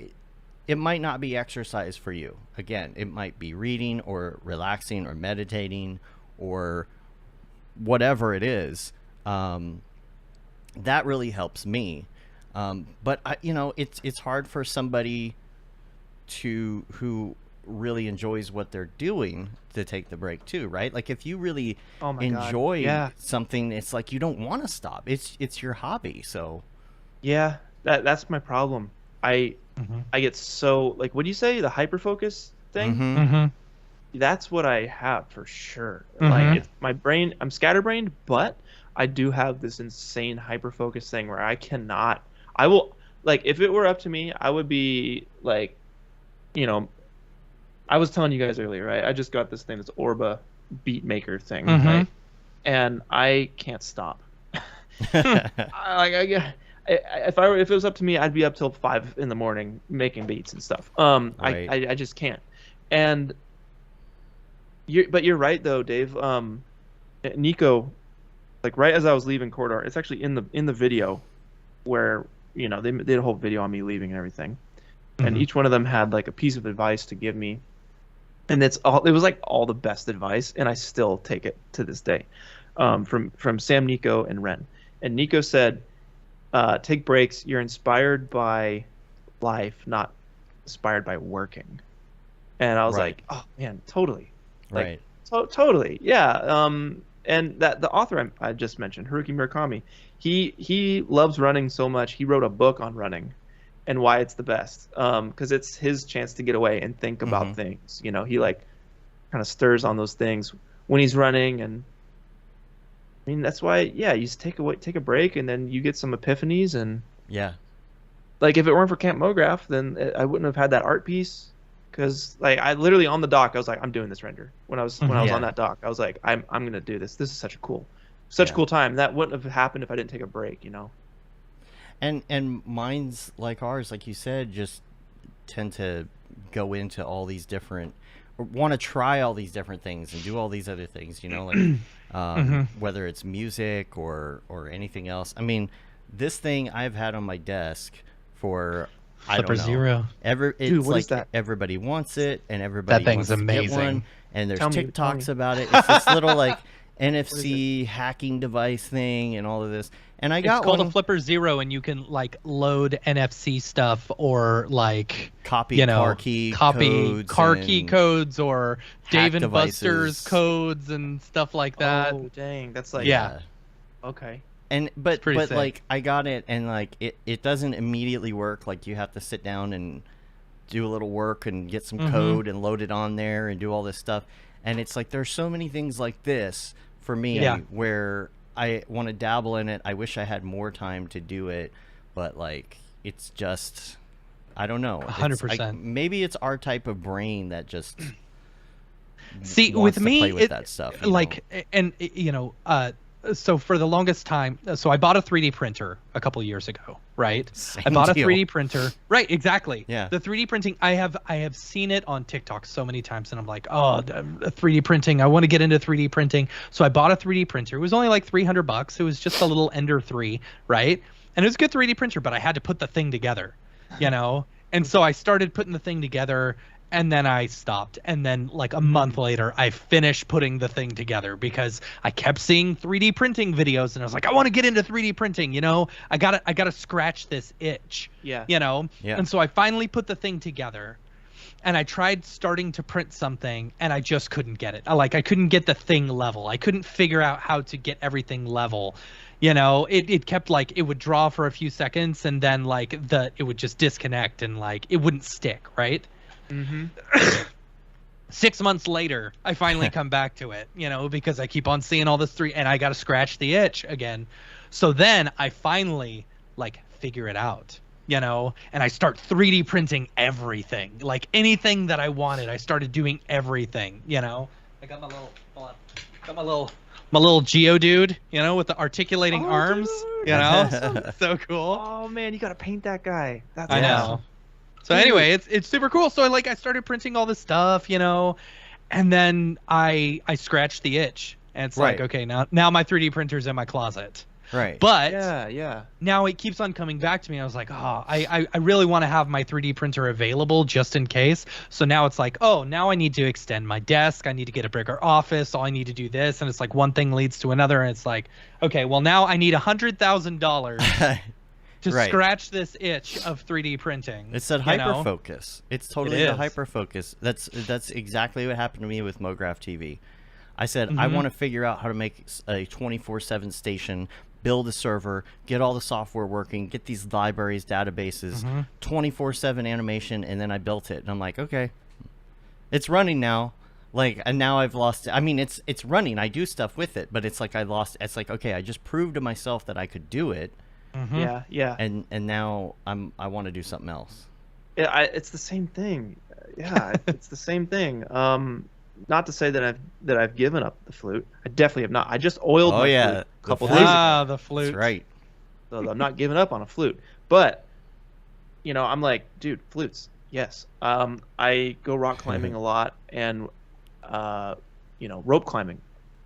it might not be exercise for you. Again, it might be reading or relaxing or meditating or whatever it is. That really helps me. But you know, it's hard for somebody who really enjoys what they're doing to take the break too, right? Like if you really enjoy something, it's like you don't want to stop. It's your hobby. So yeah, that's my problem. I get so, like, what do you say, the hyper focus thing? That's what I have for sure. Like it's my brain, I'm scatterbrained, but I do have this insane hyper focus thing where I will, like, if it were up to me, I would be like, you know, I was telling you guys earlier, right? I just got this thing, this Orba beat maker thing, right? And I can't stop. If it was up to me, I'd be up till 5 in the morning making beats and stuff. Right. I just can't. And but you're right though, Dave. Nico, like right as I was leaving Corridor, it's actually in the video where, you know, they did a whole video on me leaving and everything, and each one of them had like a piece of advice to give me, and it was like all the best advice, and I still take it to this day, from Sam, Nico, and Ren. And Nico said, take breaks. You're inspired by life, not inspired by working. And I was like, oh man, totally. Like, totally. Yeah. And that the author I just mentioned, Haruki Murakami, he loves running so much. He wrote a book on running and why it's the best. Because it's his chance to get away and think about things. You know, he like kind of stirs on those things when he's running. And I mean, that's why, yeah, you just take a break, and then you get some epiphanies. And like, if it weren't for Camp Mograph, then I wouldn't have had that art piece. Because like, I literally on the dock, I was like, I'm doing this render. When I was on that dock, I was like, I'm gonna do this. This is such a cool time. That wouldn't have happened if I didn't take a break, you know. And minds like ours, like you said, just tend to go into all these different, or want to try all these different things and do all these other things, you know, like whether it's music or anything else. I mean, this thing I've had on my desk for I don't know. Zero. It's what is that? Everybody wants it, and everybody wants to get one. And there's TikToks about it. It's this little like NFC hacking device thing and all of this. And I got it's called a Flipper Zero, and you can like load NFC stuff or like copy car key codes or Dave and Buster's codes and stuff like that. Oh dang, that's like okay. And but like I got it, and like it doesn't immediately work. Like you have to sit down and do a little work and get some code and load it on there and do all this stuff. And it's like there's so many things like this for me where I want to dabble in it. I wish I had more time to do it, but like it's just I don't know. 100%. Maybe it's our type of brain that just see wants with me to play with that stuff. Like know? And you know. So for the longest time, so I bought a 3D printer a couple years ago, right? I bought a 3D printer. Right, exactly. Yeah. The 3D printing, I have seen it on TikTok so many times, and I'm like, oh, 3D printing. I want to get into 3D printing. So I bought a 3D printer. It was only like $300. It was just a little Ender 3, right? And it was a good 3D printer, but I had to put the thing together, you know? And so I started putting the thing together, and then I stopped. And then like a month later, I finished putting the thing together because I kept seeing 3D printing videos, and I was like, I want to get into 3D printing, you know? I gotta scratch this itch. Yeah. You know? Yeah. And so I finally put the thing together, and I tried starting to print something, and I just couldn't get it. I couldn't get the thing level. I couldn't figure out how to get everything level. You know, it kept like it would draw for a few seconds, and then like it would just disconnect, and like it wouldn't stick, right? 6 months later, I finally come back to it, you know, because I keep on seeing all this and I got to scratch the itch again. So then I finally like figure it out, you know, and I start 3D printing everything, like anything that I wanted. I started doing everything, you know. I got my little, hold on, got my little Geodude, you know, with the articulating arms, dude, you know, awesome. so cool. Oh man, you gotta paint that guy. That's I awesome. know. So anyway, it's super cool. So I started printing all this stuff, you know, and then I scratched the itch, and it's like, okay, now my 3D printer's in my closet. Right. But Yeah. now it keeps on coming back to me. I was like, oh, I really want to have my 3D printer available just in case. So now it's like, oh, now I need to extend my desk. I need to get a bigger office. So I need to do this. And it's like one thing leads to another. And it's like, okay, well, now I need $100,000 to scratch this itch of 3D printing. It's that hyper focus. It's totally the hyper focus. That's exactly what happened to me with Mograph TV. I said, I want to figure out how to make a 24/7 station, build a server, get all the software working, get these libraries, databases, 24/7 animation, and then I built it. And I'm like, okay, it's running now. Like, and now I've lost it. I mean, it's running. I do stuff with it, but it's like I lost. It's like, okay, I just proved to myself that I could do it. Yeah. And now I want to do something else. Yeah, it's the same thing. Yeah, it's the same thing. Not to say that I've given up the flute. I definitely have not. I just oiled my flute a couple days ago. Ah, the flute. That's right. So I'm not giving up on a flute. But you know, I'm like, dude, flutes. Yes. I go rock climbing a lot, and you know, rope climbing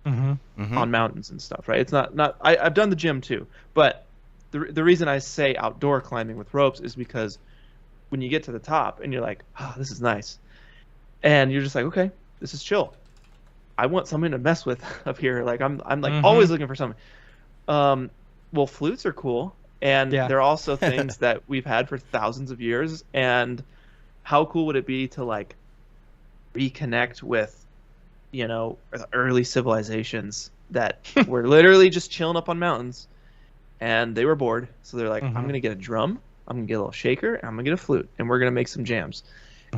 on mountains and stuff. Right. It's not. I've done the gym too, but the reason I say outdoor climbing with ropes is because when you get to the top and you're like, oh, this is nice, and you're just like, okay, this is chill. I want something to mess with up here. Like I'm like always looking for something. Well, flutes are cool, and they're also things that we've had for thousands of years. And how cool would it be to like reconnect with, you know, the early civilizations that were literally just chilling up on mountains, and they were bored, so they're like, I'm gonna get a drum, I'm gonna get a little shaker, and I'm gonna get a flute, and we're gonna make some jams.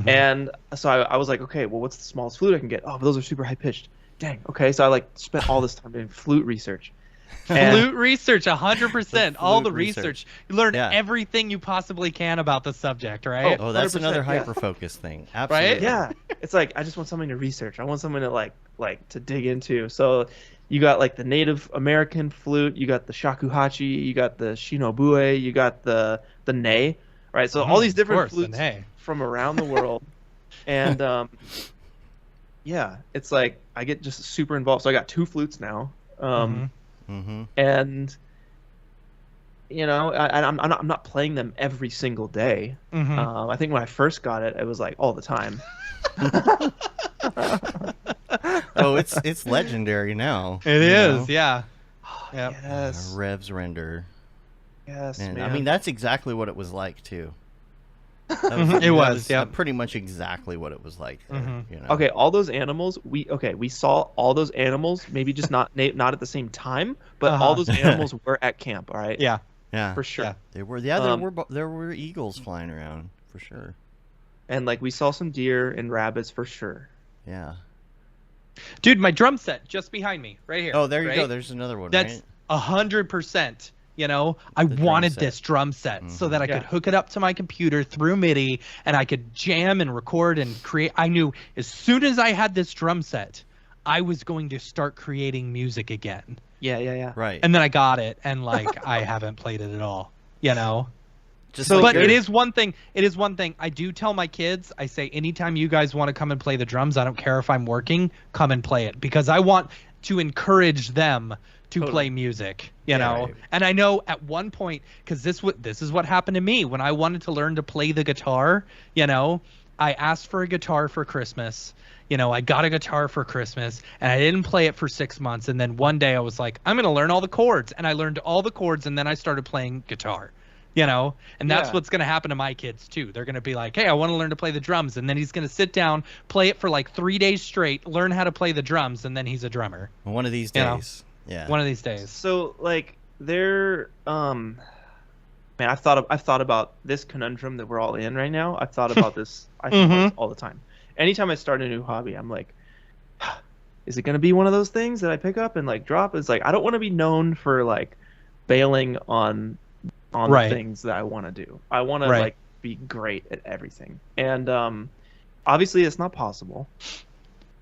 And so I was like, okay, well, what's the smallest flute I can get? Oh, but those are super high pitched. Dang. Okay, so I like spent all this time doing flute research. Flute research, 100%. All the research. You learn everything you possibly can about the subject, right? Oh, that's another hyper focus thing. Absolutely. Right? Yeah. It's like I just want something to research. I want something to like to dig into. So you got like the Native American flute, you got the shakuhachi, you got the shinobue, you got the ney, right? So all these different flutes from around the world. And yeah, it's like I get just super involved. So I got 2 flutes now. And you know, I'm not playing them every single day. I think when I first got it, it was like all the time. Oh, it's legendary now. It is, yeah. Yes. Revs render. Yes, and man. I mean, that's exactly what it was like too. It was pretty much exactly what it was like there, you know? Okay, all those animals, we saw all those animals, maybe just not at the same time, but all those animals were at camp, all right? Yeah, for sure. Yeah. They were. There were eagles flying around for sure. And like we saw some deer and rabbits for sure. Yeah. Dude, my drum set just behind me, right here. Oh, there you go. There's another one. That's 100%. You know, I wanted this drum set so that I could hook it up to my computer through MIDI, and I could jam and record and create. I knew as soon as I had this drum set, I was going to start creating music again. Yeah. Right. And then I got it, and like I haven't played it at all. You know. But it is one thing. It is one thing. I do tell my kids. I say, anytime you guys want to come and play the drums, I don't care if I'm working. Come and play it, because I want to encourage them to play music, you know. Right. And I know at one point, because this is what happened to me when I wanted to learn to play the guitar. You know, I asked for a guitar for Christmas. You know, I got a guitar for Christmas, and I didn't play it for 6 months. And then one day I was like, I'm going to learn all the chords, and I learned all the chords, and then I started playing guitar. You know, and that's what's going to happen to my kids too. They're going to be like, hey, I want to learn to play the drums. And then he's going to sit down, play it for like 3 days straight, learn how to play the drums, and then he's a drummer. One of these days. Yeah. One of these days. So like man, I've thought about this conundrum that we're all in right now. I've thought about this all the time. Anytime I start a new hobby, I'm like, is it going to be one of those things that I pick up and like drop? It's like, I don't want to be known for like bailing on on the things that I want to do. I want to like be great at everything. And obviously it's not possible,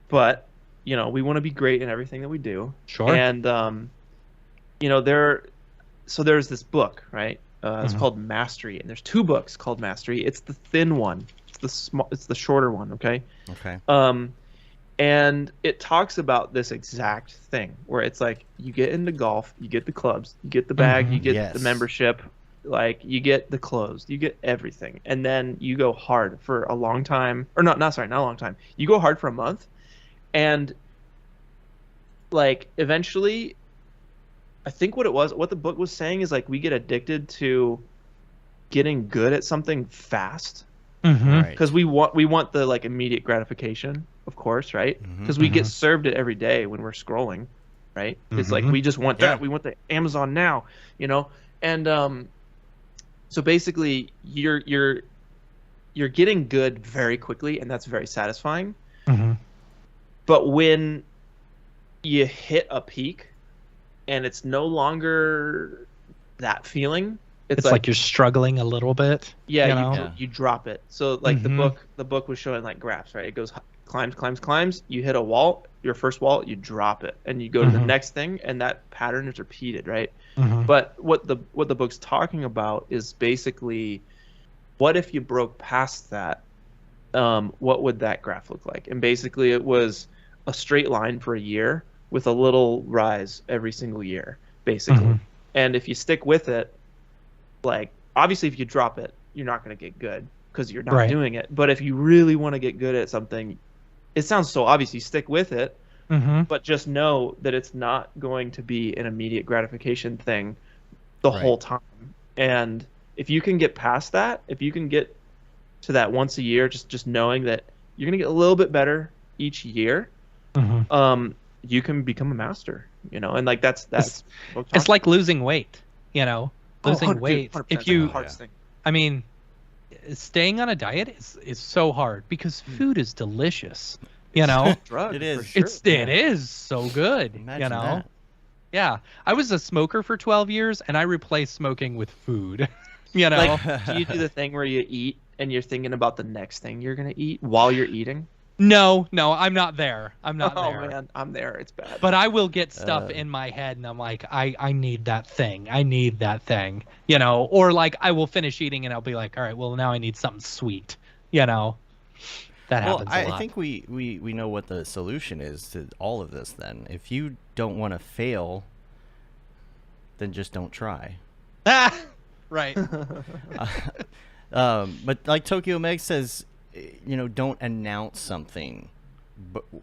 but you know, we want to be great in everything that we do. Sure. And you know, there's this book, right? It's called Mastery, and there's 2 books called Mastery. It's the thin one. It's the shorter one, okay? Okay. And it talks about this exact thing where it's like you get into golf, you get the clubs, you get the bag, you get the membership, like you get the clothes, you get everything, and then you go hard for a long time, or not a long time. You go hard for a month, and like eventually, I think what the book was saying is like we get addicted to getting good at something fast. Because we want the like immediate gratification, of course, right? Because we get served it every day when we're scrolling, right? It's like we just want that. We want the Amazon now, you know. And so basically, you're getting good very quickly, and that's very satisfying. But when you hit a peak, and it's no longer that feeling. It's like you're struggling a little bit. Yeah, you drop it. So like the book was showing like graphs, right? It goes climbs. You hit a wall, your first wall, you drop it, and you go to the next thing, and that pattern is repeated, right? But what the book's talking about is basically, what if you broke past that? What would that graph look like? And basically, it was a straight line for a year with a little rise every single year, basically. And if you stick with it, like obviously if you drop it, you're not going to get good because you're not doing it. But if you really want to get good at something, it sounds so obvious, you stick with it, but just know that it's not going to be an immediate gratification thing the whole time. And if you can get past that, if you can get to that once a year, just knowing that you're going to get a little bit better each year, you can become a master, you know. And like that's it's like losing weight, you know. Losing weight. If you, I mean, staying on a diet is so hard because food is delicious. You know, it is. Sure. It is so good. Imagine you know, that. Yeah. I was a smoker for 12 years, and I replaced smoking with food. You know, like, do you do the thing where you eat and you're thinking about the next thing you're gonna eat while you're eating? No, I'm not there. I'm not there. Oh man, I'm there. It's bad. But I will get stuff in my head, and I'm like, I need that thing. I need that thing. You know, or like I will finish eating, and I'll be like, all right, well now I need something sweet. You know, that happens a lot. I think we know what the solution is to all of this. Then, if you don't want to fail, then just don't try. Right. But like Tokyo Meg says, you know, don't announce something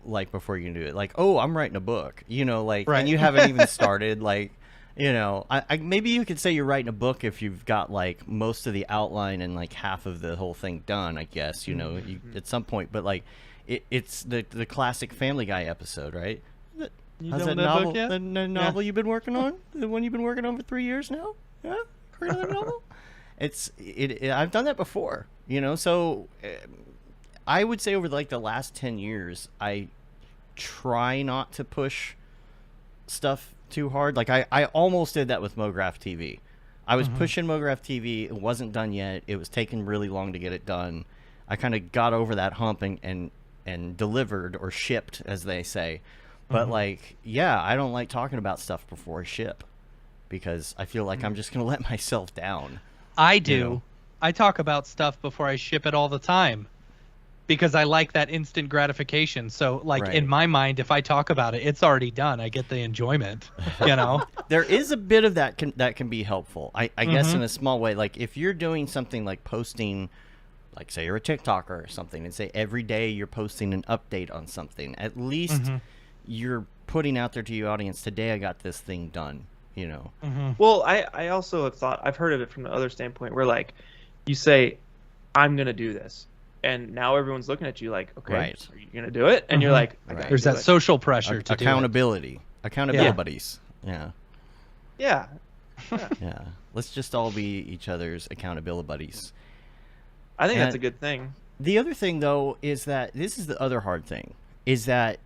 like before you can do it. Like, oh, I'm writing a book, you know, like, and you haven't even started. Like, you know, I maybe you could say you're writing a book if you've got like most of the outline and like half of the whole thing done, I guess, you know, at some point. But like, it's the classic Family Guy episode, right? How's that novel? The novel you've been working on? The one you've been working on for 3 years now? Yeah, another novel. I've done that before, you know. So I would say over like the last 10 years, I try not to push stuff too hard. Like I almost did that with Mograph TV. I was pushing Mograph TV. It wasn't done yet. It was taking really long to get it done. I kind of got over that hump and delivered or shipped, as they say. But like, yeah, I don't like talking about stuff before I ship because I feel like I'm just going to let myself down. I do. You know? I talk about stuff before I ship it all the time because I like that instant gratification. So, like, in my mind, if I talk about it, it's already done. I get the enjoyment, you know? There is a bit of that can be helpful, I guess, in a small way. Like, if you're doing something like posting, like, say you're a TikToker or something, and say every day you're posting an update on something, at least you're putting out there to your audience, today I got this thing done. You know. Well, I also have thought, I've heard of it from the other standpoint where like you say, I'm gonna do this, and now everyone's looking at you like, okay, are you gonna do it? And you're like, there's that social pressure to accountability buddies. Yeah. Let's just all be each other's accountability buddies. I think that's a good thing. The other thing though is that this is the other hard thing is that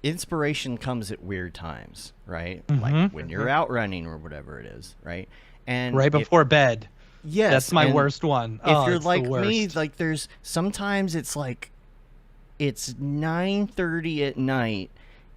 inspiration comes at weird times, right? Like when you're out running or whatever it is, right? And right before bed. yes, That's my worst one. If you're it's like the me, worst. like there's sometimes it's like it's 9:30 at night.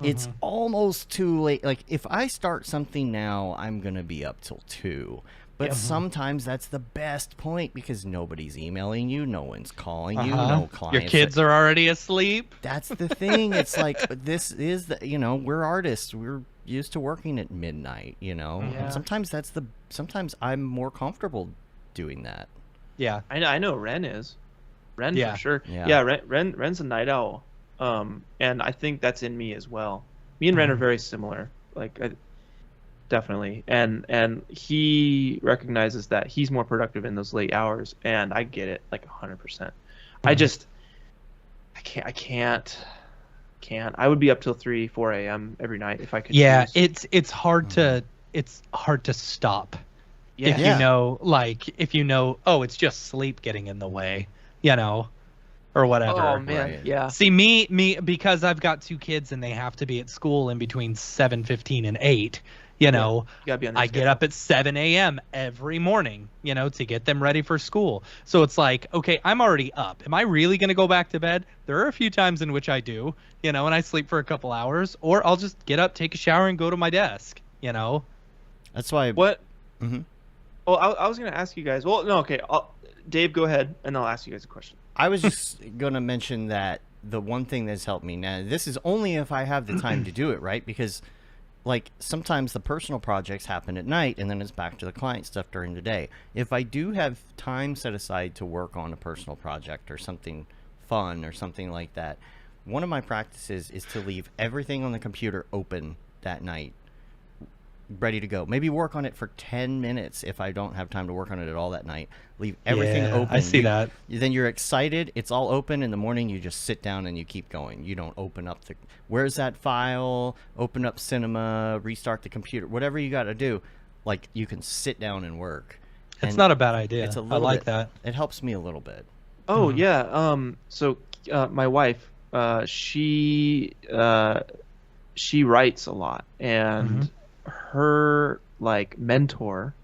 It's almost too late. Like if I start something now, I'm gonna be up till 2. But sometimes that's the best point because nobody's emailing you, no one's calling you, no clients. Your kids are already asleep. That's the thing. It's like this is the we're artists. We're used to working at midnight. And sometimes I'm more comfortable doing that. Yeah, I know Ren is. Ren Yeah. for sure. Yeah. Yeah, Ren's a night owl. And I think that's in me as well. Me and Ren are very similar. Like definitely. And he recognizes that he's more productive in those late hours, and I get it like 100%. I can't. I would be up till 3-4 a.m. every night if I could. Yeah, choose. it's hard to stop. Yeah. If you know, oh, it's just sleep getting in the way, or whatever. Oh man, Right. yeah. See, me because I've got 2 kids and they have to be at school in between 7:15 and 8. You gotta be on their I get up at 7 a.m. every morning, to get them ready for school. So it's like, okay, I'm already up. Am I really going to go back to bed? There are a few times in which I do, and I sleep for a couple hours, or I'll just get up, take a shower, and go to my desk, That's why. What? Mm-hmm. Well, I was gonna ask you guys. Well, no, okay. Dave, go ahead, and I'll ask you guys a question. I was just going to mention that the one thing that's helped me now, this is only if I have the time to do it, right? Because, like, sometimes the personal projects happen at night, and then it's back to the client stuff during the day. If I do have time set aside to work on a personal project or something fun or something like that, one of my practices is to leave everything on the computer open that night, ready to go. Maybe work on it for 10 minutes if I don't have time to work on it at all that night. Leave everything open. I see that. Then you're excited. It's all open. In the morning, you just sit down and you keep going. You don't open up where's that file? Open up Cinema, restart the computer, whatever you got to do. Like, you can sit down and work. It's not a bad idea. It's a I little like bit, that. It helps me a little bit. Oh yeah. So my wife, she writes a lot, and her like mentor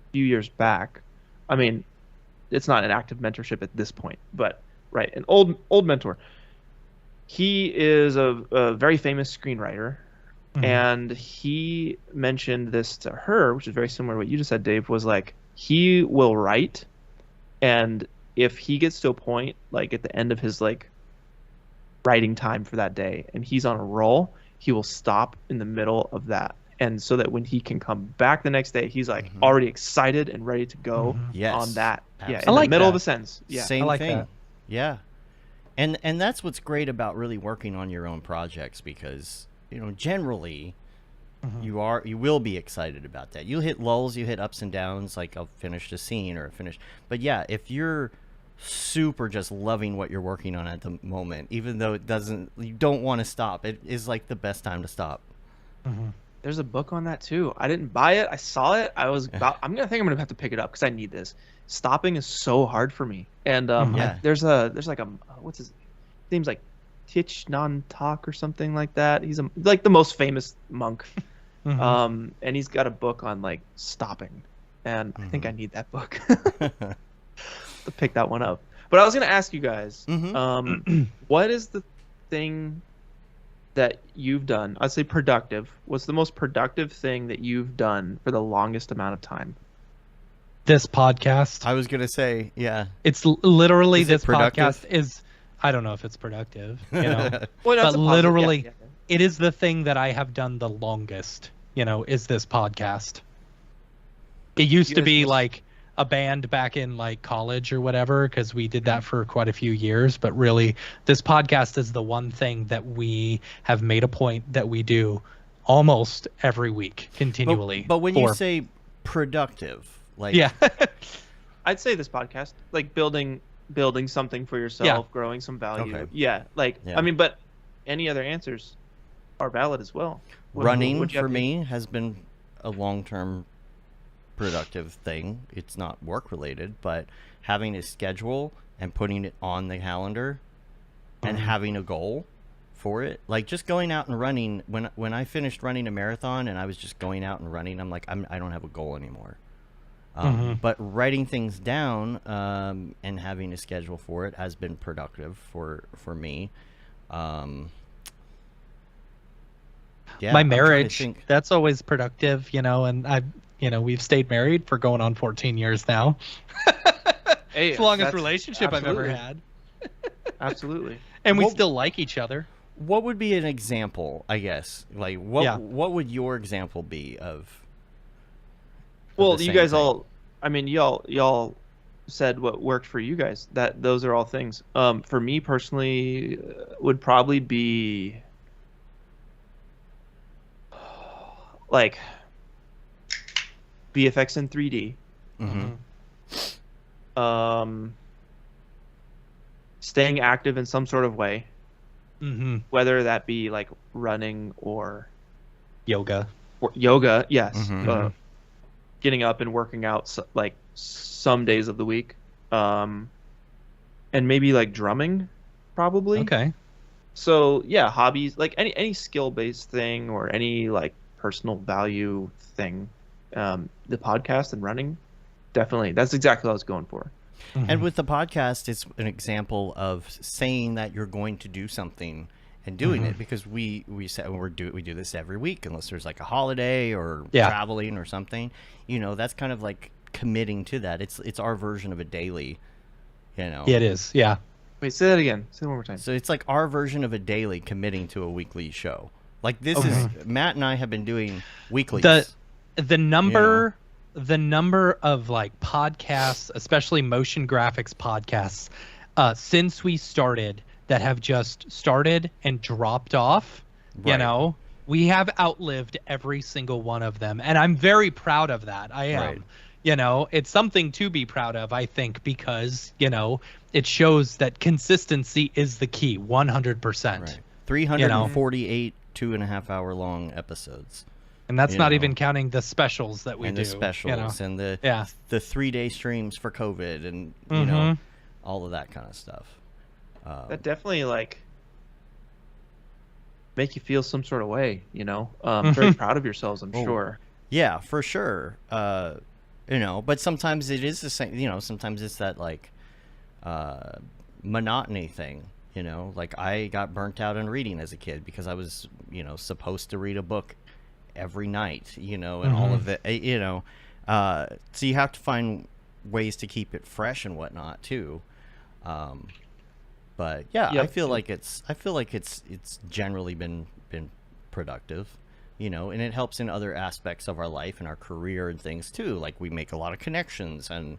a few years back, I mean, it's not an active mentorship at this point, but right, an old mentor. He is a very famous screenwriter, and he mentioned this to her, which is very similar to what you just said, Dave. Was like, he will write, and if he gets to a point like at the end of his like writing time for that day and he's on a roll, he will stop in the middle of that, and so that when he can come back the next day, he's like already excited and ready to go Yes, on that. absolutely. Yeah, I in like the middle that. of a sentence. Yeah. Same I like thing. that. Yeah. And that's what's great about really working on your own projects, because generally you will be excited about that. You'll hit lulls, you hit ups and downs, like I'll finish the scene or finish. But yeah, if you're super just loving what you're working on at the moment, even though you don't want to stop, it is like the best time to stop. There's a book on that too. I didn't buy it. I saw it. I'm gonna have to pick it up because I need this. Stopping is so hard for me. And Yeah. there's like a what's his name's like Thich Nhat Hanh or something like that. He's like the most famous monk. And he's got a book on like stopping, and I think I need that book to pick that one up. But I was gonna ask you guys, what is the thing that you've done? I'd say productive. What's the most productive thing that you've done for the longest amount of time? This podcast. I was gonna say, yeah. It's literally Is it this productive? podcast is. I don't know if it's productive, Well, no, but it's a positive- literally, yeah. it is the thing that I have done the longest. Is this podcast. It used to be like a band back in like college or whatever, because we did that for quite a few years. But really, this podcast is the one thing that we have made a point that we do almost every week continually. But when you say productive, like yeah, I'd say this podcast, like building something for yourself, growing some value. Okay. Yeah, like Yeah. I mean, but any other answers are valid as well. running What'd you for have to- me has been a long-term productive thing. It's not work related, but having a schedule and putting it on the calendar and having a goal for it, like just going out and running. When I finished running a marathon and I was just going out and running, I'm like, I don't have a goal anymore. But writing things down and having a schedule for it has been productive for me. Yeah, My I'm trying to marriage, think. that's always productive, and we've stayed married for going on 14 years now. Hey, It's the longest that's relationship I've ever absolutely. had. Absolutely. And we Well, still like each other. What would be an example, I guess? Like, what Yeah. what would your example be of Well, the you same guys thing? all, I mean, y'all said what worked for you guys. That those are all things. For me personally, would probably be like VFX in 3D. Mm-hmm. Um, Staying active in some sort of way, whether that be like running or Yoga. yoga. Yes. Mm-hmm. Getting up and working out like some days of the week. And maybe like drumming, probably. Okay. So yeah, hobbies, like any skill-based thing or any like personal value thing. The podcast and running, definitely. That's exactly what I was going for. And with the podcast, it's an example of saying that you're going to do something and doing it, because we say we do this every week unless there's like a holiday or traveling or something. That's kind of like committing to that. It's our version of a daily. Yeah, it is. Yeah. Wait, say that again. Say it one more time. So it's like our version of a daily committing to a weekly show. Like this is Matt and I have been doing weeklies. The number of like podcasts, especially motion graphics podcasts, since we started that have just started and dropped off, Right. we have outlived every single one of them. And I'm very proud of that. I am. Right. It's something to be proud of, I think, because, it shows that consistency is the key, 100%. Right. 348 2.5 hour long episodes. And that's not even counting the specials that we and do. the specials and the 3-day streams for COVID and all of that kind of stuff. That definitely like make you feel some sort of way, very proud of yourselves, I'm sure. Yeah, for sure. But sometimes it is the same, sometimes it's that like monotony thing, like I got burnt out on reading as a kid because I was, supposed to read a book every night, and all of it, so you have to find ways to keep it fresh and whatnot too. But yeah, I feel like it's generally been productive, and it helps in other aspects of our life and our career and things too. Like we make a lot of connections and,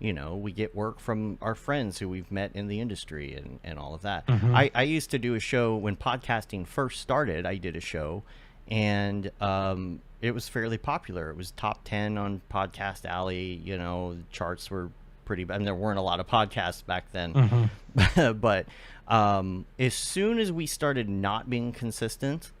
we get work from our friends who we've met in the industry and all of that. I used to do a show when podcasting first started. I did a show and it was fairly popular. It was top 10 on Podcast Alley. The charts were pretty bad. I mean, there weren't a lot of podcasts back then. But as soon as we started not being consistent,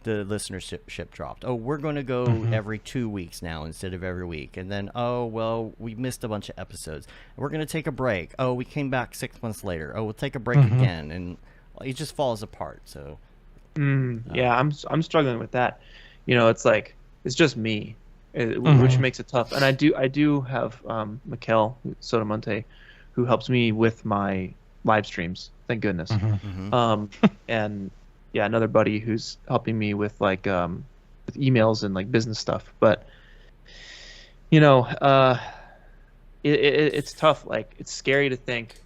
the listenership dropped. Oh, we're going to go every 2 weeks now instead of every week. And then, oh, well, we missed a bunch of episodes. We're going to take a break. Oh, we came back 6 months later. Oh, we'll take a break again. And it just falls apart. So, yeah, I'm struggling with that. It's like, it's just me, which makes it tough. And I do have Mikkel Sotomonte, who helps me with my live streams. Thank goodness. And yeah, another buddy who's helping me with like with emails and like business stuff. But it's tough. Like it's scary to think,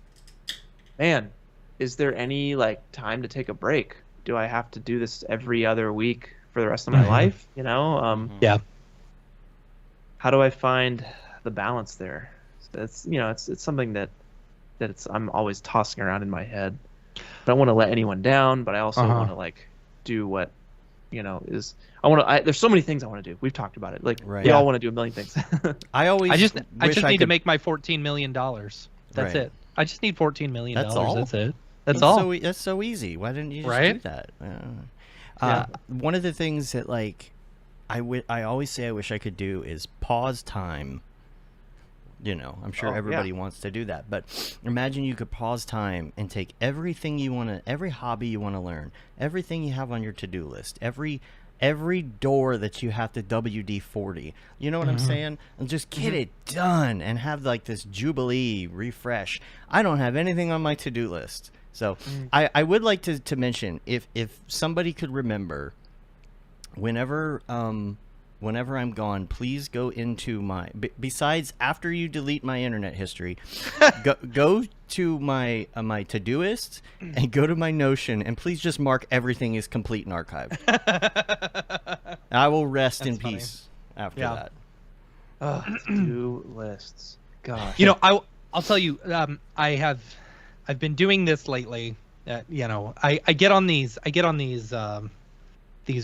man, is there any like time to take a break? Do I have to do this every other week for the rest of my life? Yeah. How do I find the balance there? It's it's something that I'm always tossing around in my head. I don't want to let anyone down, but I also want to like do what is there's so many things I want to do. We've talked about it. Like we all want to do a million things. I just need to make my $14 million. That's it. I just need $14 million. That's all? That's it. That's all. That's so easy. Why didn't you just do that? One of the things that like I always say I wish I could do is pause time. I'm sure everybody wants to do that, but imagine you could pause time and take everything every hobby you want to learn, everything you have on your to-do list, every every door that you have to WD-40. You know what I'm saying? And just get it done and have like this Jubilee refresh. I don't have anything on my to-do list. So I would like to mention, if somebody could remember, whenever I'm gone, please go into my, besides after you delete my internet history, go to my Todoist and go to my Notion, and please just mark everything is complete and archived. I will rest in peace after that. To-do lists. Gosh. You know, I'll tell you, I've been doing this lately. You know, I get on these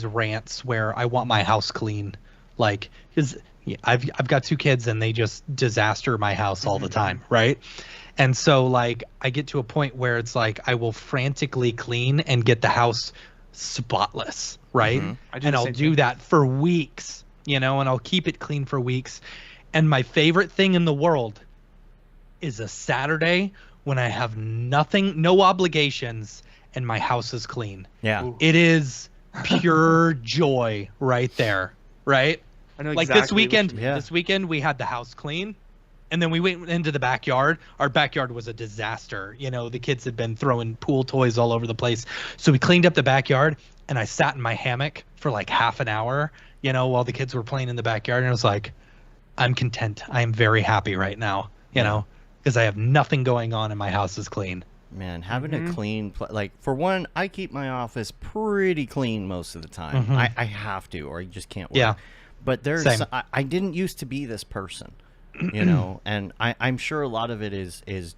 rants where I want my house clean, like, because I've got 2 kids and they just disaster my house all the time, right? And so like I get to a point where it's like I will frantically clean and get the house spotless, right? And I'll do that for weeks, you know, and I'll keep it clean for weeks. And my favorite thing in the world is a Saturday when I have nothing, no obligations, and my house is clean. Yeah. It is pure joy right there, right? I know like exactly this weekend we had the house clean, and then we went into the backyard. Our backyard was a disaster. You know, the kids had been throwing pool toys all over the place. So we cleaned up the backyard, and I sat in my hammock for like half an hour, you know, while the kids were playing in the backyard. And I was like, I'm content. I am very happy right now, you know, because I have nothing going on and my house is clean. Man, having a clean, like, for one, I keep my office pretty clean most of the time. I have to, or you just can't work. Yeah. But there's, I didn't used to be this person, you know, and I'm sure a lot of it is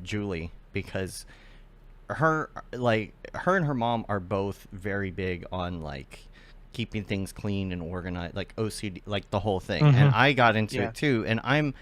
Julie, because her and her mom are both very big on like keeping things clean and organized, like OCD, like the whole thing. And I got into it too. And I'm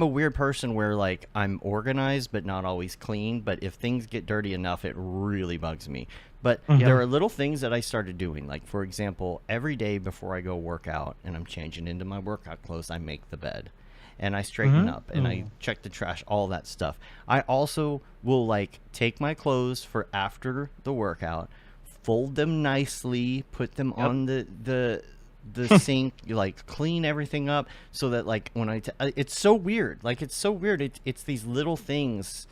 a weird person where like I'm organized but not always clean, but if things get dirty enough, it really bugs me. But there are little things that I started doing, like, for example, every day before I go work out and I'm changing into my workout clothes, I make the bed and I straighten up and I check the trash, all that stuff. I also will like take my clothes for after the workout, fold them nicely, put them on the sink, like clean everything up so that like when it's so weird. Like, it's so weird. It's these little things,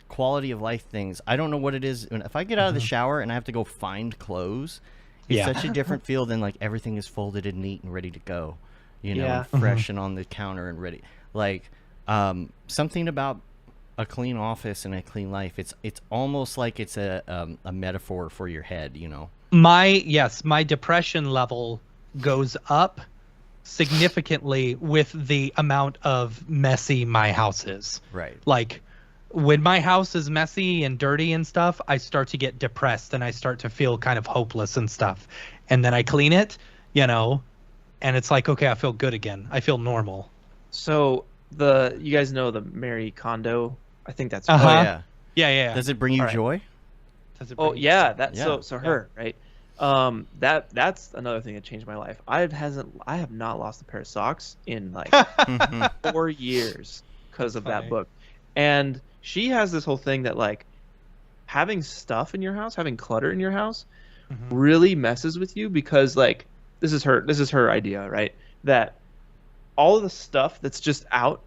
quality of life things. I don't know what it is. If I get out of the shower and I have to go find clothes, it's such a different feel than like everything is folded and neat and ready to go, you know, and fresh and on the counter and ready. Like, something about a clean office and a clean life. It's almost like it's a metaphor for your head, you know. My depression level goes up significantly with the amount of messy my house is. Right. Like, when my house is messy and dirty and stuff, I start to get depressed and I start to feel kind of hopeless and stuff. And then I clean it, you know, and it's like, okay, I feel good again. I feel normal. So you guys know the Marie Kondo? I think that's Yeah. Does it bring you joy? So her, right? That's another thing that changed my life. I have not lost a pair of socks in like 4 years because of that book. And she has this whole thing that like having stuff in your house, having clutter in your house really messes with you, because like this is her idea, right? That all of the stuff that's just out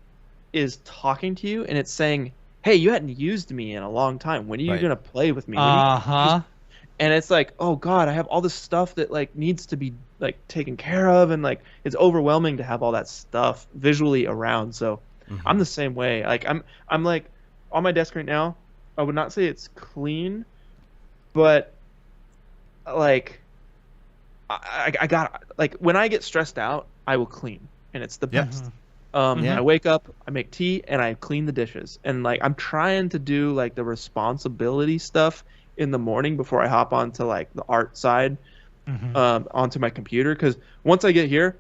is talking to you and it's saying, hey, you hadn't used me in a long time. When are you gonna play with me? And it's like, oh God, I have all this stuff that like needs to be like taken care of, and like it's overwhelming to have all that stuff visually around. So I'm the same way. Like I'm like on my desk right now, I would not say it's clean, but like I got, like, when I get stressed out, I will clean, and it's the best. I wake up, I make tea, and I clean the dishes. And like I'm trying to do like the responsibility stuff in the morning before I hop onto like the art side, onto my computer, because once I get here,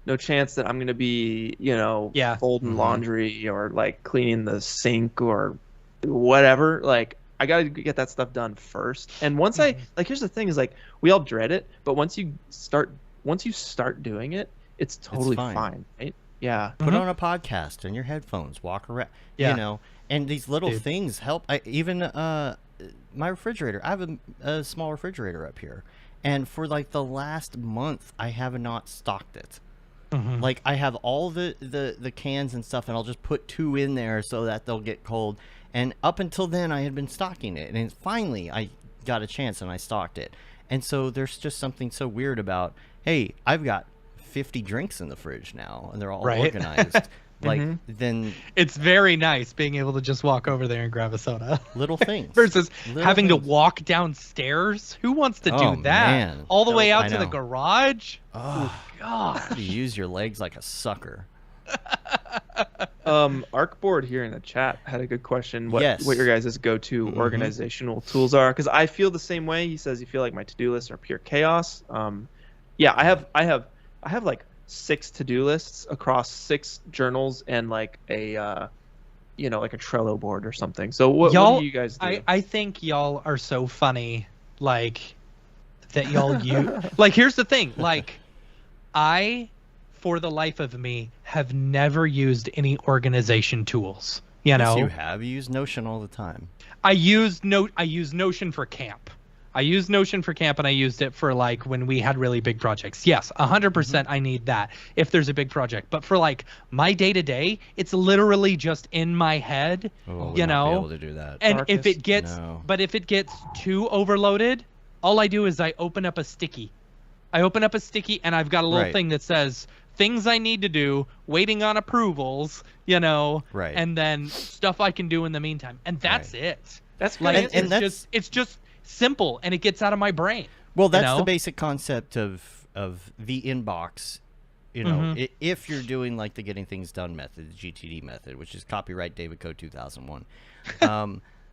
no chance that I'm gonna be, you know, folding laundry or like cleaning the sink or whatever. Like I gotta get that stuff done first. And once I like, here's the thing: is like we all dread it, but once you start doing it, it's totally fine, right? Yeah. Put on a podcast and your headphones, walk around, you know, and these little things help. Even my refrigerator, I have a small refrigerator up here, And for like the last month, I have not stocked it. Mm-hmm. Like I have all the cans and stuff, and I'll just put 2 in there so that they'll get cold. And up until then, I had been stocking it, and finally I got a chance and I stocked it. And so there's just something so weird about, hey, I've got 50 drinks in the fridge now, and they're all organized. Like then it's very nice being able to just walk over there and grab a soda. Little things versus little having things. to walk downstairs. Who wants to do that? Man. All the way out I to the know. garage? Oh, God. you use your legs like a sucker. Arcboard here in the chat had a good question. What your guys' go-to organizational tools are? Because I feel the same way. He says you feel like my to-do lists are pure chaos. Yeah, I have like 6 to-do lists across 6 journals and like a like a Trello board or something. So what do you guys do? I think y'all are so funny, like that y'all use. Like, here's the thing, like I, for the life of me, have never used any organization tools. You know, yes, you have. You use Notion all the time. I use Notion for camp. I used Notion for camp, and I used it for like when we had really big projects. Yes, 100% I need that if there's a big project. But for like my day to day, it's literally just in my head. Oh, you know, not be able to do that. And if it gets, if it gets too overloaded, all I do is I open up a sticky. And I've got a little thing that says things I need to do, waiting on approvals, and then stuff I can do in the meantime. And that's it. That's like, it's just simple, and it gets out of my brain. Well, that's the basic concept of the inbox. You know, if you're doing like the getting things done method, the GTD method, which is copyright David Code 2001.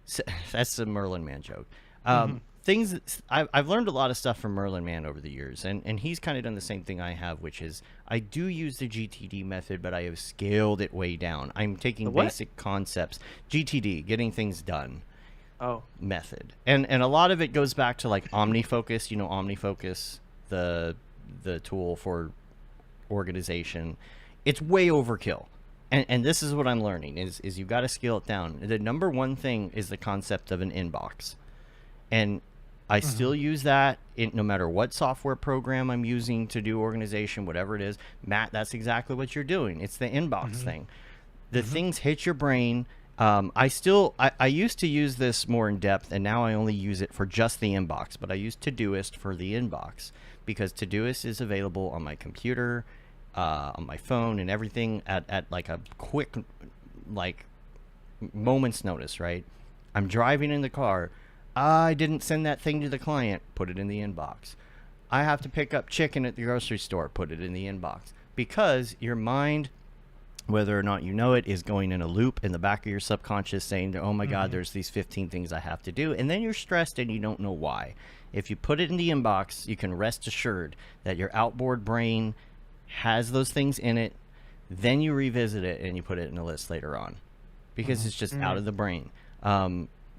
So, that's the Merlin Man joke. Things I've learned a lot of stuff from Merlin Man over the years, and he's kind of done the same thing I have, which is I do use the GTD method, but I have scaled it way down. I'm taking basic concepts, GTD, getting things done. Method, and a lot of it goes back to like OmniFocus. You know, OmniFocus, the tool for organization. It's way overkill, and this is what I'm learning is you've got to scale it down. The number one thing is the concept of an inbox, and I still use that no matter what software program I'm using to do organization, whatever it is. Matt, that's exactly what you're doing. It's the inbox thing. The things hit your brain. I used to use this more in depth, and now I only use it for just the inbox, but I use Todoist for the inbox because Todoist is available on my computer, on my phone, and everything at like a quick, like, moment's notice, right? I'm driving in the car. I didn't send that thing to the client. Put it in the inbox. I have to pick up chicken at the grocery store. Put it in the inbox. Because your mind, whether or not you know it, is going in a loop in the back of your subconscious saying, oh my God, there's these 15 things I have to do. And then you're stressed and you don't know why. If you put it in the inbox, you can rest assured that your outboard brain has those things in it. Then you revisit it and you put it in a list later on because it's just out of the brain.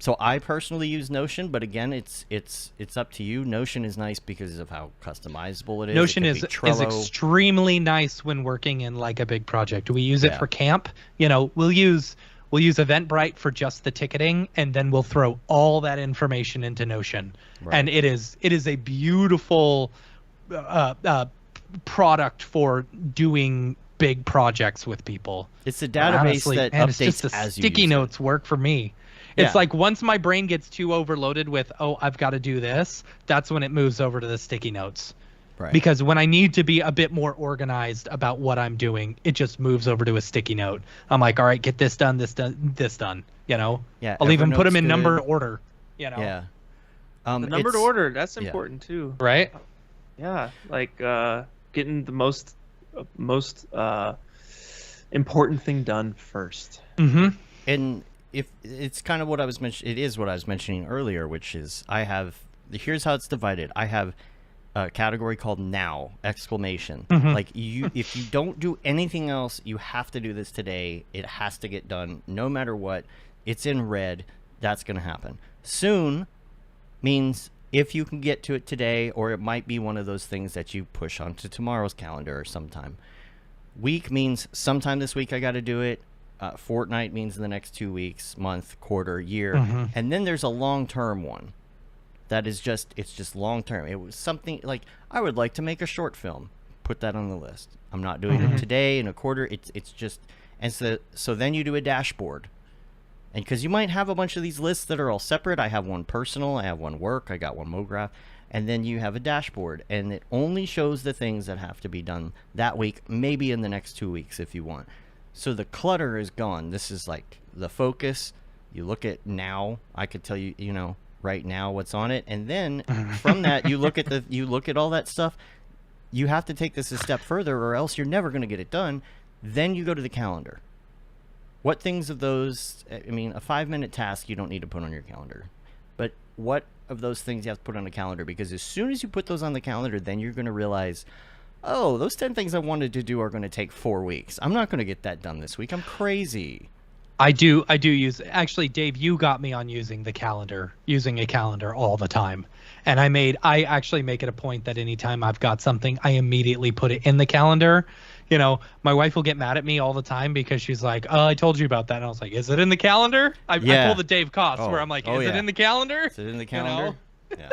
So I personally use Notion, but again, it's up to you. Notion is nice because of how customizable it is. Notion is extremely nice when working in like a big project. We use it for camp. You know, we'll use Eventbrite for just the ticketing, and then we'll throw all that information into Notion. Right. And it is a beautiful product for doing big projects with people. It's a database that updates it's just the as you sticky use notes work for me. It's like once my brain gets too overloaded with, I've got to do this, that's when it moves over to the sticky notes. Right. Because when I need to be a bit more organized about what I'm doing, it just moves over to a sticky note. I'm like, all right, get this done, this done, you know? Yeah, I'll even put them in numbered order, you know? Yeah. The numbered order, that's important too. Right? Yeah, like getting the most important thing done first. And if it's kind of what I was mentioning earlier, which is here's how it's divided. I have a category called now, exclamation. Like if you don't do anything else, you have to do this today. It has to get done no matter what. It's in red. That's going to happen. Soon means if you can get to it today, or it might be one of those things that you push onto tomorrow's calendar or sometime. Week means sometime this week I got to do it. Fortnight means in the next 2 weeks, month, quarter, year. And then there's a long-term one, That is just, it's just long term. It was something like, I would like to make a short film. Put that on the list. I'm not doing it today in a quarter. It's just, and so then you do a dashboard. And because you might have a bunch of these lists that are all separate. I have one personal, I have one work, I got one Mograph, and then you have a dashboard, and it only shows the things that have to be done that week, maybe in the next 2 weeks if you want. So the clutter is gone. This is like the focus. You look at now, I could tell you, you know, right now what's on it, and then from that you look at all that stuff. You have to take this a step further, or else you're never going to get it done. Then you go to the calendar. What things of those, I mean, a 5-minute task you don't need to put on your calendar. But what of those things you have to put on the calendar? Because as soon as you put those on the calendar, then you're going to realize, oh, those 10 things I wanted to do are going to take 4 weeks. I'm not going to get that done this week. I'm crazy. I do use, actually, Dave, you got me on using a calendar all the time. And I actually make it a point that anytime I've got something, I immediately put it in the calendar. You know, my wife will get mad at me all the time because she's like, oh, I told you about that. And I was like, is it in the calendar? I pull the Dave Koss where I'm like, is it in the calendar? Is it in the calendar? You know?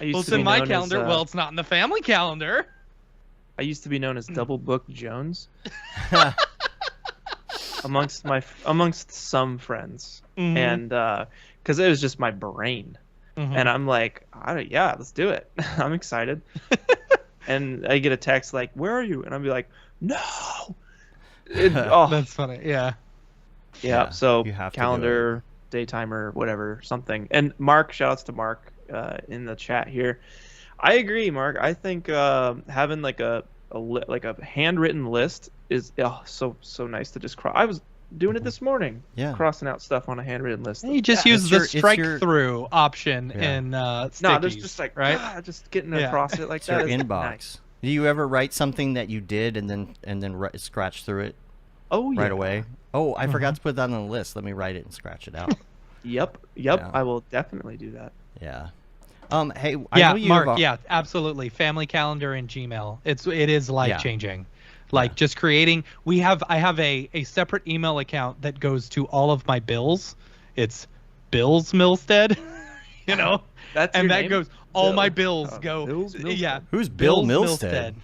Yeah. Well, it's in my calendar. Well, it's not in the family calendar. I used to be known as Double Book Jones amongst some friends, and because it was just my brain, and I'm like, yeah, let's do it. I'm excited, and I get a text like, "Where are you?" And I'll be like, "No." That's funny. Yeah. So you have calendar, daytimer, whatever, something. And Mark, shout outs to Mark in the chat here. I agree, Mark. I think having like a handwritten list is so strike to just cross. I was doing it this morning, crossing out stuff on a handwritten list. You just use the strike through option in stickies, no, there's just like right, just getting across it like it's that. Your inbox. Nice. Do you ever write something that you did and then scratch through it? Oh yeah. Right away. Oh, I forgot to put that on the list. Let me write it and scratch it out. Yep. Yeah. I will definitely do that. Yeah. Hey, I know you Mark. Yeah, absolutely. Family calendar in Gmail. It is life changing. Like just creating. I have a separate email account that goes to all of my bills. It's Bills Milstead. You know. That goes. All my bills go. Bills Milstead. Yeah. Who's Bill Milstead?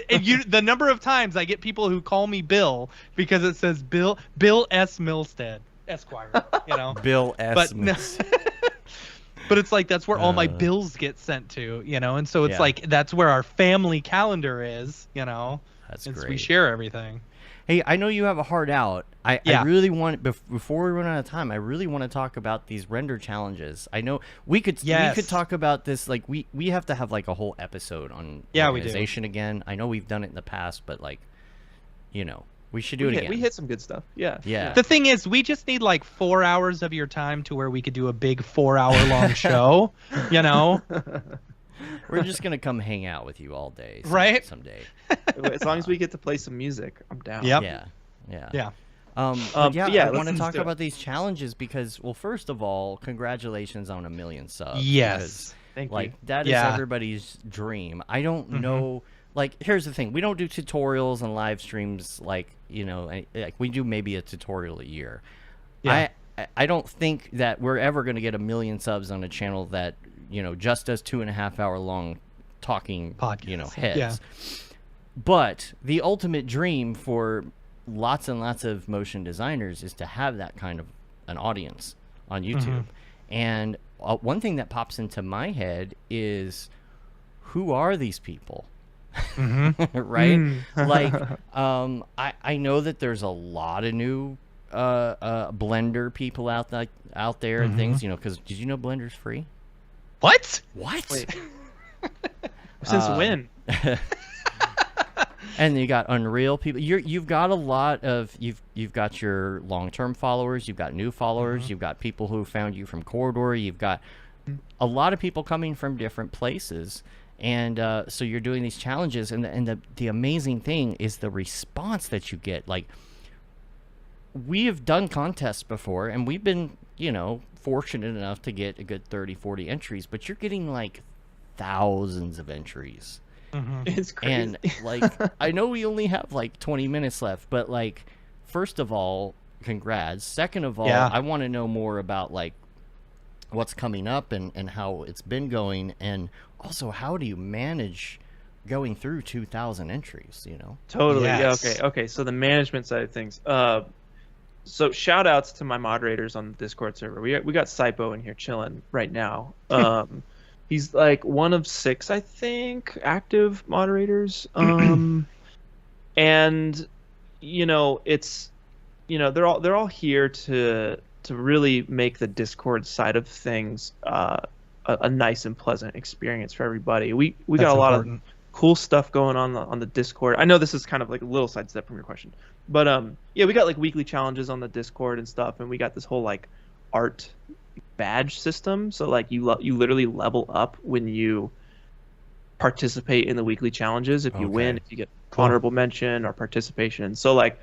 And the number of times I get people who call me Bill because it says Bill S. Milstead, Esquire. You know. Bill S. Milstead. But it's like that's where all my bills get sent to, you know, and so it's like that's where our family calendar is, you know. That's great. We share everything. Hey, I know you have a hard out. I really want, before we run out of time, I really want to talk about these render challenges. I know we could talk about this. Like we have to have like a whole episode on organization again. I know we've done it in the past, but like, you know, we should do it again. We hit some good stuff. Yeah. The thing is, we just need like 4 hours of your time to where we could do a big 4-hour long show, you know? We're just going to come hang out with you all day. Someday. As long as we get to play some music, I'm down. Yep. Yeah. I want to talk about these challenges because, well, first of all, congratulations on 1 million subs. Yes. Thank you. Like, that is everybody's dream. I don't know. Like, here's the thing. We don't do tutorials and live streams like, you know, like we do maybe a tutorial a year. Yeah. I don't think that we're ever going to get 1 million subs on a channel that, you know, just does 2.5 hour long talking podcast, you know, heads. Yeah. But the ultimate dream for lots and lots of motion designers is to have that kind of an audience on YouTube. And one thing that pops into my head is, who are these people? Right? Like, I know that there's a lot of new Blender people out there and things, you know, because did you know Blender's free? What? Wait. Since when? And you got Unreal people. You've got a lot of you've got your long-term followers, you've got new followers, you've got people who found you from Corridor, you've got a lot of people coming from different places. And so you're doing these challenges, and the amazing thing is the response that you get. Like, we have done contests before, and we've been, you know, fortunate enough to get a good 30, 40 entries, but you're getting, like, thousands of entries. It's crazy. And, like, I know we only have, like, 20 minutes left, but, like, first of all, congrats. Second of all, I want to know more about, like, what's coming up and how it's been going, and also how do you manage going through 2,000 entries, you know? Totally. Yes. Yeah. Okay. So the management side of things. So shout outs to my moderators on the Discord server. We got Saipo in here chilling right now. He's like one of 6, I think, active moderators. And you know, it's, you know, they're all here to really make the Discord side of things a nice and pleasant experience for everybody. We got a lot of cool stuff going on the Discord. I know this is kind of like a little sidestep from your question, but yeah, we got like weekly challenges on the Discord and stuff, and we got this whole like art badge system. So like you literally level up when you participate in the weekly challenges. If you win, if you get honorable mention or participation. So like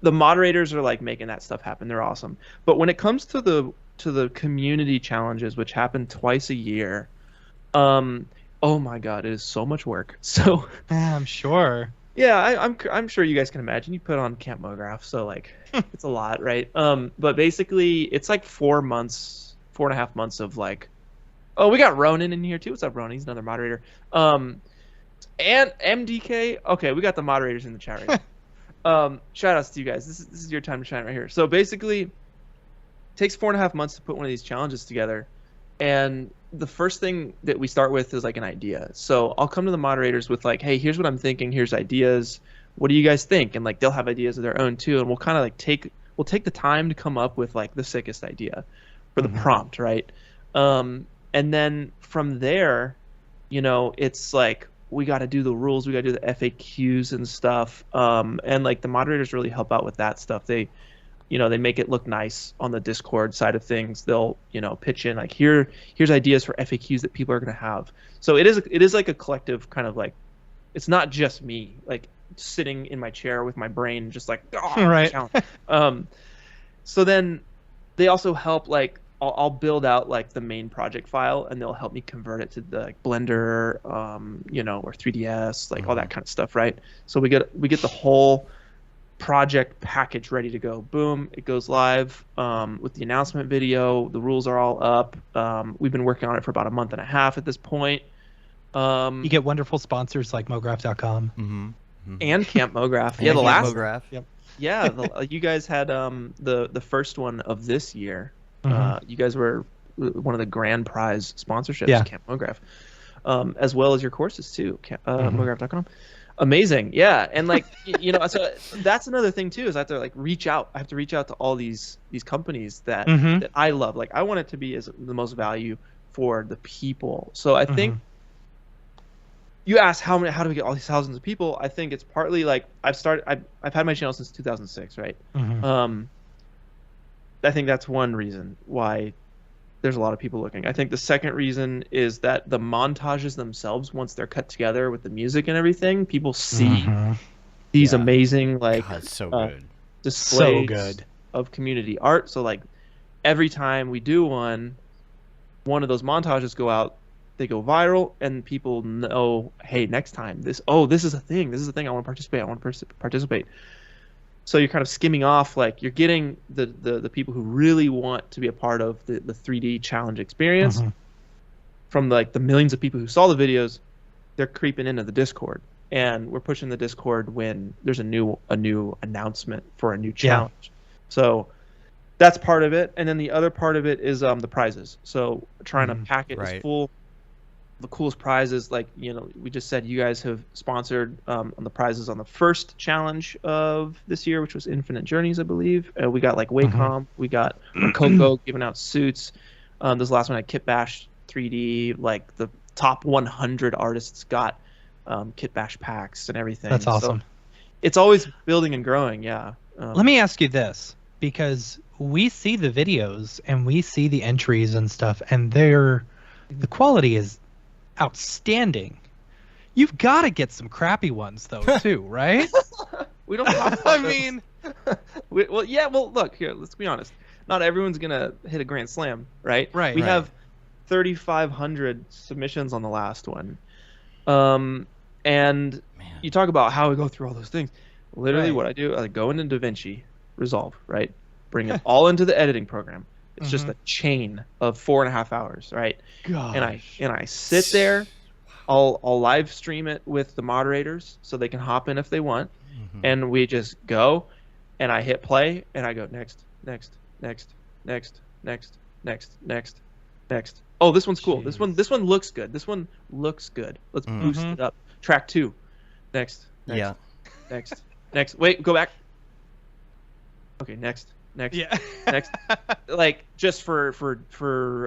the moderators are like making that stuff happen. They're awesome. But when it comes to the community challenges, which happen twice a year, oh my God, it is so much work. So yeah, I'm sure. Yeah, I'm sure you guys can imagine. You put on Camp Mograph, so like it's a lot, right? But basically it's like 4 months, 4.5 months of like, oh, we got Ronan in here too. What's up, Ronan? He's another moderator. And MDK. Okay, we got the moderators in the chat right now. Shout outs to you guys. This is your time to shine right here. So basically, it takes 4.5 months to put one of these challenges together, and the first thing that we start with is like an idea. So I'll come to the moderators with like, hey, here's what I'm thinking. Here's ideas. What do you guys think? And like they'll have ideas of their own too, and we'll kind of like we'll take the time to come up with like the sickest idea for the prompt, right? And then from there, you know, it's like we got to do the rules, we got to do the FAQs and stuff, and like the moderators really help out with that stuff. They, you know, they make it look nice on the Discord side of things. They'll, you know, pitch in like, here's ideas for FAQs that people are going to have. So it is like a collective kind of like, it's not just me like sitting in my chair with my brain just like, oh, right. So then they also help, like I'll build out like the main project file, and they'll help me convert it to the like, Blender, you know, or 3ds, like all that kind of stuff, right? So we get the whole project package ready to go. Boom, it goes live with the announcement video. The rules are all up. We've been working on it for about 1.5 months at this point. You get wonderful sponsors like Mograph.com and Camp Mograph. Yeah, the last Mograph. Yep. Yeah, you guys had the first one of this year. You guys were one of the grand prize sponsorships, Camp Mograph, as well as your courses too, Mograph.com. Amazing. Yeah. And like, you know, so that's another thing too, is I have to like reach out. I have to reach out to all these companies that I love. Like I want it to be as the most value for the people. So I think you asked how do we get all these thousands of people? I think it's partly like I've had my channel since 2006, right? I think that's one reason why there's a lot of people looking. I think the second reason is that the montages themselves, once they're cut together with the music and everything, people see these amazing like so good displays of community art. So like every time we do one of those montages go out, they go viral, and people know, hey, next time this is a thing. This is a thing I want to participate. So you're kind of skimming off, like you're getting the people who really want to be a part of the 3D challenge experience from like the millions of people who saw the videos. They're creeping into the Discord, and we're pushing the Discord when there's a new announcement for a new challenge. So that's part of it, and then the other part of it is the prizes. So trying to pack it as full. The coolest prizes, like, you know, we just said you guys have sponsored on the prizes on the first challenge of this year, which was Infinite Journeys, I believe. We got like Wacom, we got Coco giving out suits. This last one had Kit Bash 3D, like the top 100 artists got Kit Bash packs and everything. That's awesome. So it's always building and growing, yeah. Let me ask you this, because we see the videos and we see the entries and stuff, and the quality is outstanding. You've got to get some crappy ones though too, right? We don't have I mean, well, look here, let's be honest. Not everyone's gonna hit a grand slam, right? We have 3,500 submissions on the last one, and you talk about how we go through all those things. Literally, what I do, I go into DaVinci Resolve, right? Bring it all into the editing program. It's just a chain of 4.5 hours, right? Gosh. And I sit there. I'll live stream it with the moderators so they can hop in if they want, and we just go, and I hit play and I go next, next, next, next, next, next, next, next. Oh, this one's cool. Jeez. This one looks good. This one looks good. Let's boost it up. Track 2. Next. Yeah. Next. Next. Wait, go back. Okay, next. Next. Yeah. Next. Like just for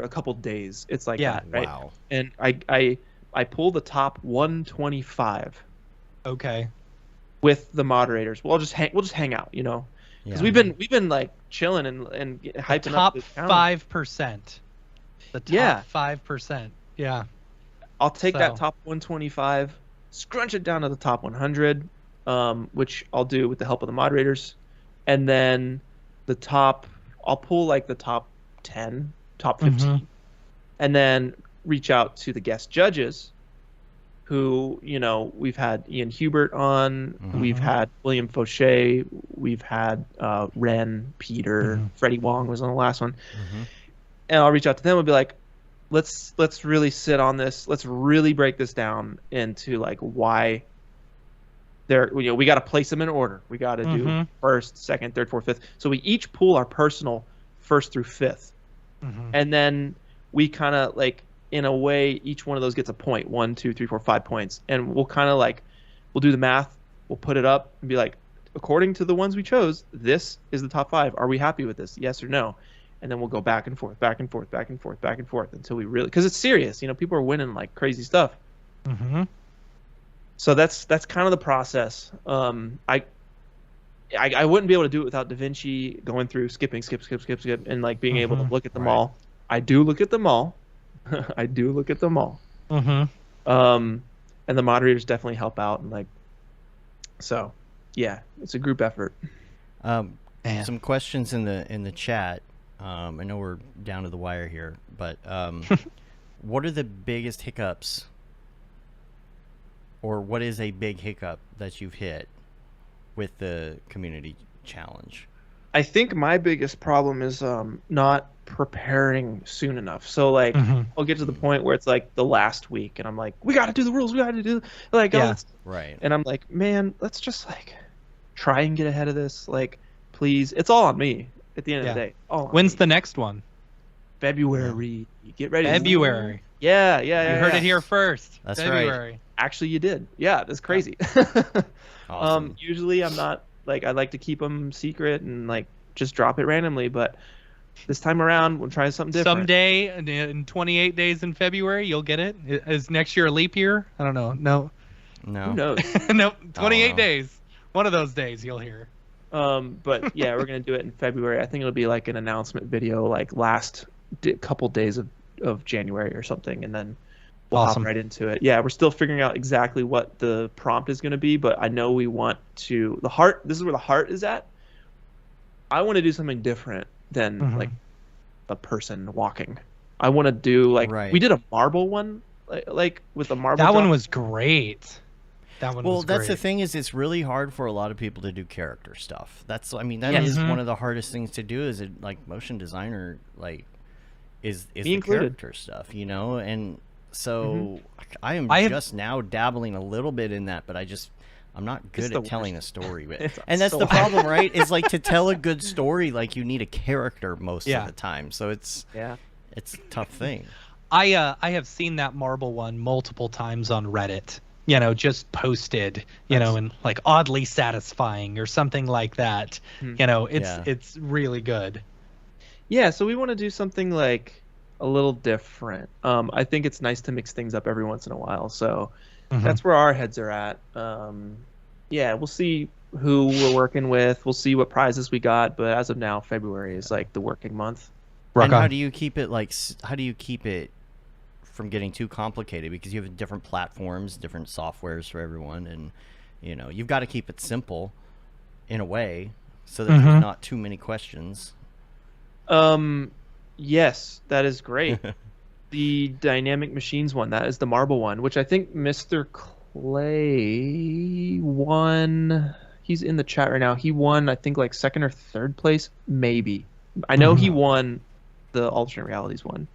a couple days. It's like that, right? Wow. And I pull the top 125 Okay. with the moderators. We'll just hang out, you know. Because we've been like chilling and hyping Top up the challenge. 5%. The top 5%. Yeah. I'll take that So- top 125, scrunch it down to the top 100, which I'll do with the help of the moderators, and then I'll pull like the top 10, top 15, and then reach out to the guest judges, who, you know, we've had Ian Hubert on, we've had William Fauché, we've had Ren, Peter, Freddie Wong was on the last one, and I'll reach out to them and be like, let's really sit on this. Let's really break this down into like why they're, you know, we got to place them in order. We got to do first, second, third, fourth, fifth. So we each pull our personal first through fifth, and then we kind of like, in a way, each one of those gets a point. 1, 2, 3, 4, 5 points, and we'll kind of like, we'll do the math. We'll put it up and be like, according to the ones we chose, this is the top 5. Are we happy with this? Yes or no? And then we'll go back and forth, back and forth, back and forth, back and forth until we really, because it's serious. You know, people are winning like crazy stuff. So that's kind of the process. I wouldn't be able to do it without Da Vinci going through skip, and like being able to look at them all. I do look at them all. I do look at them all. And the moderators definitely help out, and like, so yeah, it's a group effort. Some questions in the chat. I know we're down to the wire here, but what are the biggest hiccups, or what is a big hiccup that you've hit with the community challenge? I think my biggest problem is not preparing soon enough. So like, I'll get to the point where it's like the last week, and I'm like, we got to do the rules. We got to do like, right. And I'm like, man, let's just like try and get ahead of this. Like, please, it's all on me at the end of the day. When's the next one? February. Get ready. February. Yeah. You heard it here first. That's February. right. Actually, you did. Yeah, that's crazy. Awesome. Usually I'm not like, I like to keep them secret and like just drop it randomly, but this time around we'll try something different. Someday in 28 days in February, you'll get it. Is next year a leap year? I don't know. No. Who knows? No. 28 days. One of those days you'll hear. But yeah, we're gonna do it in February. I think it'll be like an announcement video, like last couple days of January or something, and then we'll hop right into it. Yeah, we're still figuring out exactly what the prompt is gonna be, but I know we want to. The heart. This is where the heart is at. I want to do something different than like a person walking. I want to do like we did a marble one, like with a marble. That one was great. That one was great. That's the thing, is it's really hard for a lot of people to do character stuff. That's, I mean, that is one of the hardest things to do, is it, like, motion designer, like, is the character stuff, you know? And so I am just now dabbling a little bit in that, but I'm not good at telling a story. And that's the problem, right? Is like, to tell a good story, like, you need a character most of the time. So it's a tough thing. I have seen that marble one multiple times on Reddit. You know, just posted, you know, and like oddly satisfying or something like that. You know, it's really good. Yeah, so we want to do something like a little different. I think it's nice to mix things up every once in a while. So that's where our heads are at. Yeah, we'll see who we're working with. We'll see what prizes we got. But as of now, February is like the working month. And how do you keep it from getting too complicated, because you have different platforms, different softwares for everyone, and you know, you've got to keep it simple in a way so that there's not too many questions. Yes, that is great. The dynamic machines one, that is the marble one, which I think Mr. Clay won. He's in the chat right now. He won, I think, like second or third place, maybe. I know he won the alternate realities one.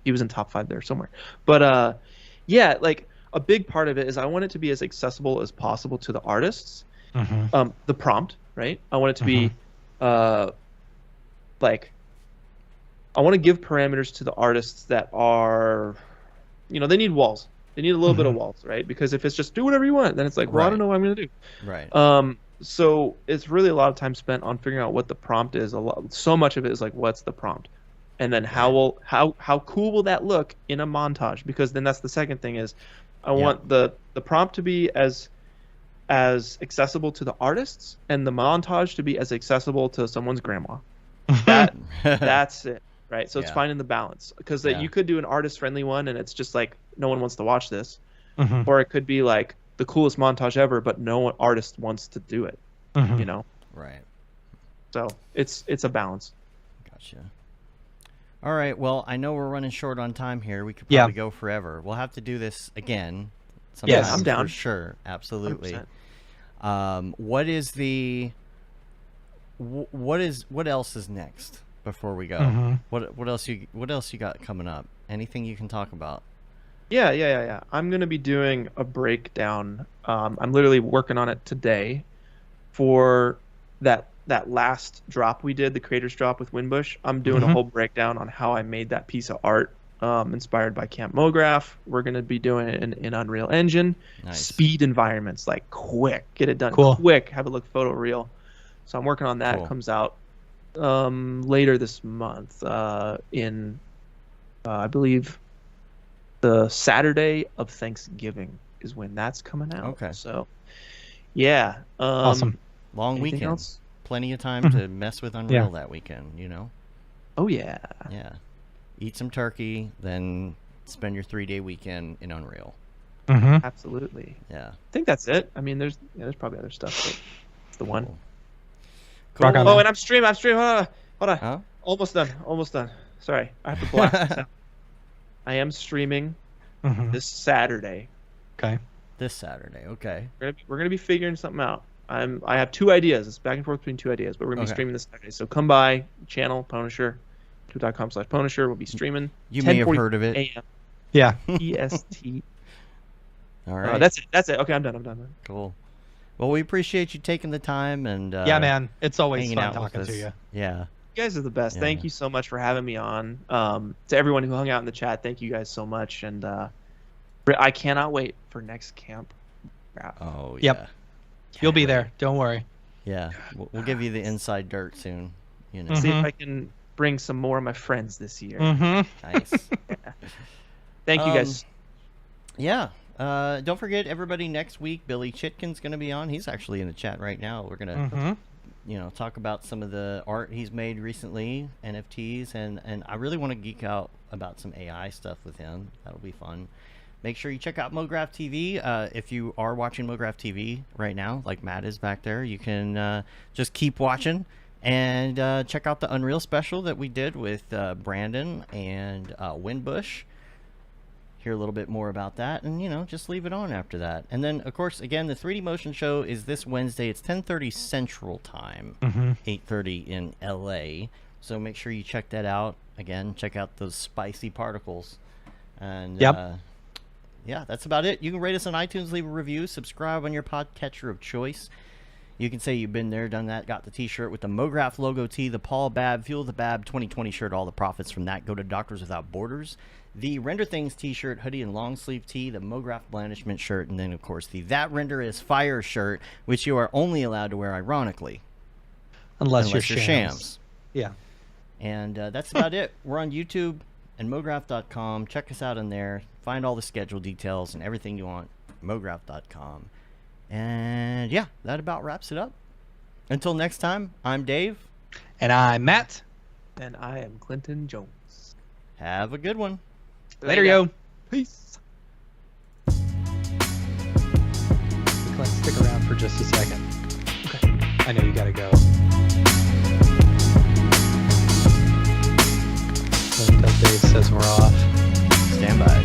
He was in top 5 there somewhere. But yeah, like a big part of it is I want it to be as accessible as possible to the artists. The prompt, right? I want it to be like, I want to give parameters to the artists that are, you know, they need walls. They need a little bit of walls, right? Because if it's just do whatever you want, then it's like, well, I don't know what I'm going to do. Right. So it's really a lot of time spent on figuring out what the prompt is. So much of it is like, what's the prompt? And then how cool will that look in a montage? Because then that's the second thing is I want the prompt to be as accessible to the artists and the montage to be as accessible to someone's grandma. That's it, right? So it's finding the balance, because you could do an artist-friendly one and it's just like no one wants to watch this, or it could be like the coolest montage ever, but no artist wants to do it, you know? Right. So it's a balance. Gotcha. All right. Well, I know we're running short on time here. We could probably go forever. We'll have to do this again. Yes, I'm down for sure. Absolutely. 100%. What else is next before we go? What else you got coming up? Anything you can talk about? Yeah. I'm gonna be doing a breakdown. I'm literally working on it today for that last drop we did, the creators drop with Winbush. I'm doing a whole breakdown on how I made that piece of art, inspired by Camp Mograph. We're gonna be doing it in Unreal Engine. Nice. Speed environments, like quick, get it done quick, have it look photoreal. So I'm working on that. Cool. It comes out later this month, in I believe the Saturday of Thanksgiving is when that's coming out. Okay. So yeah. Awesome. Long weekend. Else? Plenty of time to mess with Unreal that weekend, you know? Oh yeah. Yeah. Eat some turkey, then spend your 3-day weekend in Unreal. Absolutely. Yeah. I think that's it. I mean, there's probably other stuff, but it's the one. Cool. Oh, and I'm streaming. Hold on. Huh? Almost done. Sorry, I have to block this out. I am streaming this Saturday. Okay. This Saturday. Okay. We're gonna be figuring something out. I have 2 ideas. It's back and forth between 2 ideas, but we're gonna be streaming this Saturday. So come by channel Punisher, youtube.com/Punisher. We'll be streaming. You may have heard of it. Yeah. EST. All right. That's it. Okay, I'm done. Cool. Well, we appreciate you taking the time and yeah, man, it's always fun out talking to you. Yeah. You guys are the best. Thank you so much for having me on. To everyone who hung out in the chat, thank you guys so much. And I cannot wait for next camp. Oh, yeah. Yep. You'll be there. Don't worry. Yeah. We'll give you the inside dirt soon. You know. See if I can bring some more of my friends this year. Nice. Thank you guys. Yeah. Don't forget, everybody, next week, Billy Chitkin's going to be on. He's actually in the chat right now. We're going to talk about some of the art he's made recently, NFTs, and I really want to geek out about some AI stuff with him. That'll be fun. Make sure you check out Mograph TV. If you are watching Mograph TV right now, like Matt is back there, you can just keep watching and check out the Unreal special that we did with Brandon and Winbush. Hear a little bit more about that, and just leave it on after that. And then, of course, again, the 3D Motion Show is this Wednesday. It's 10:30 Central Time, 8:30 in LA. So make sure you check that out. Again, check out those spicy particles. And yeah, that's about it. You can rate us on iTunes, leave a review, subscribe on your podcatcher of choice. You can say you've been there, done that, got the t-shirt with the Mograph logo tee, the Paul Babb, Fuel the Bab 2020 shirt. All the profits from that go to Doctors Without Borders. The Render Things t-shirt, hoodie, and long sleeve tee, the Mograph Blandishment shirt, and then, of course, the That Render is Fire shirt, which you are only allowed to wear ironically. Unless you're shams. Yeah. And that's about it. We're on YouTube and mograph.com. Check us out in there. Find all the schedule details and everything you want. Mograph.com. And yeah, that about wraps it up. Until next time, I'm Dave. And I'm Matt. And I am Clinton Jones. Have a good one. Later, yo. Peace. Clint, stick around for just a second. Okay. I know you gotta go. Until Dave says we're off. Stand by.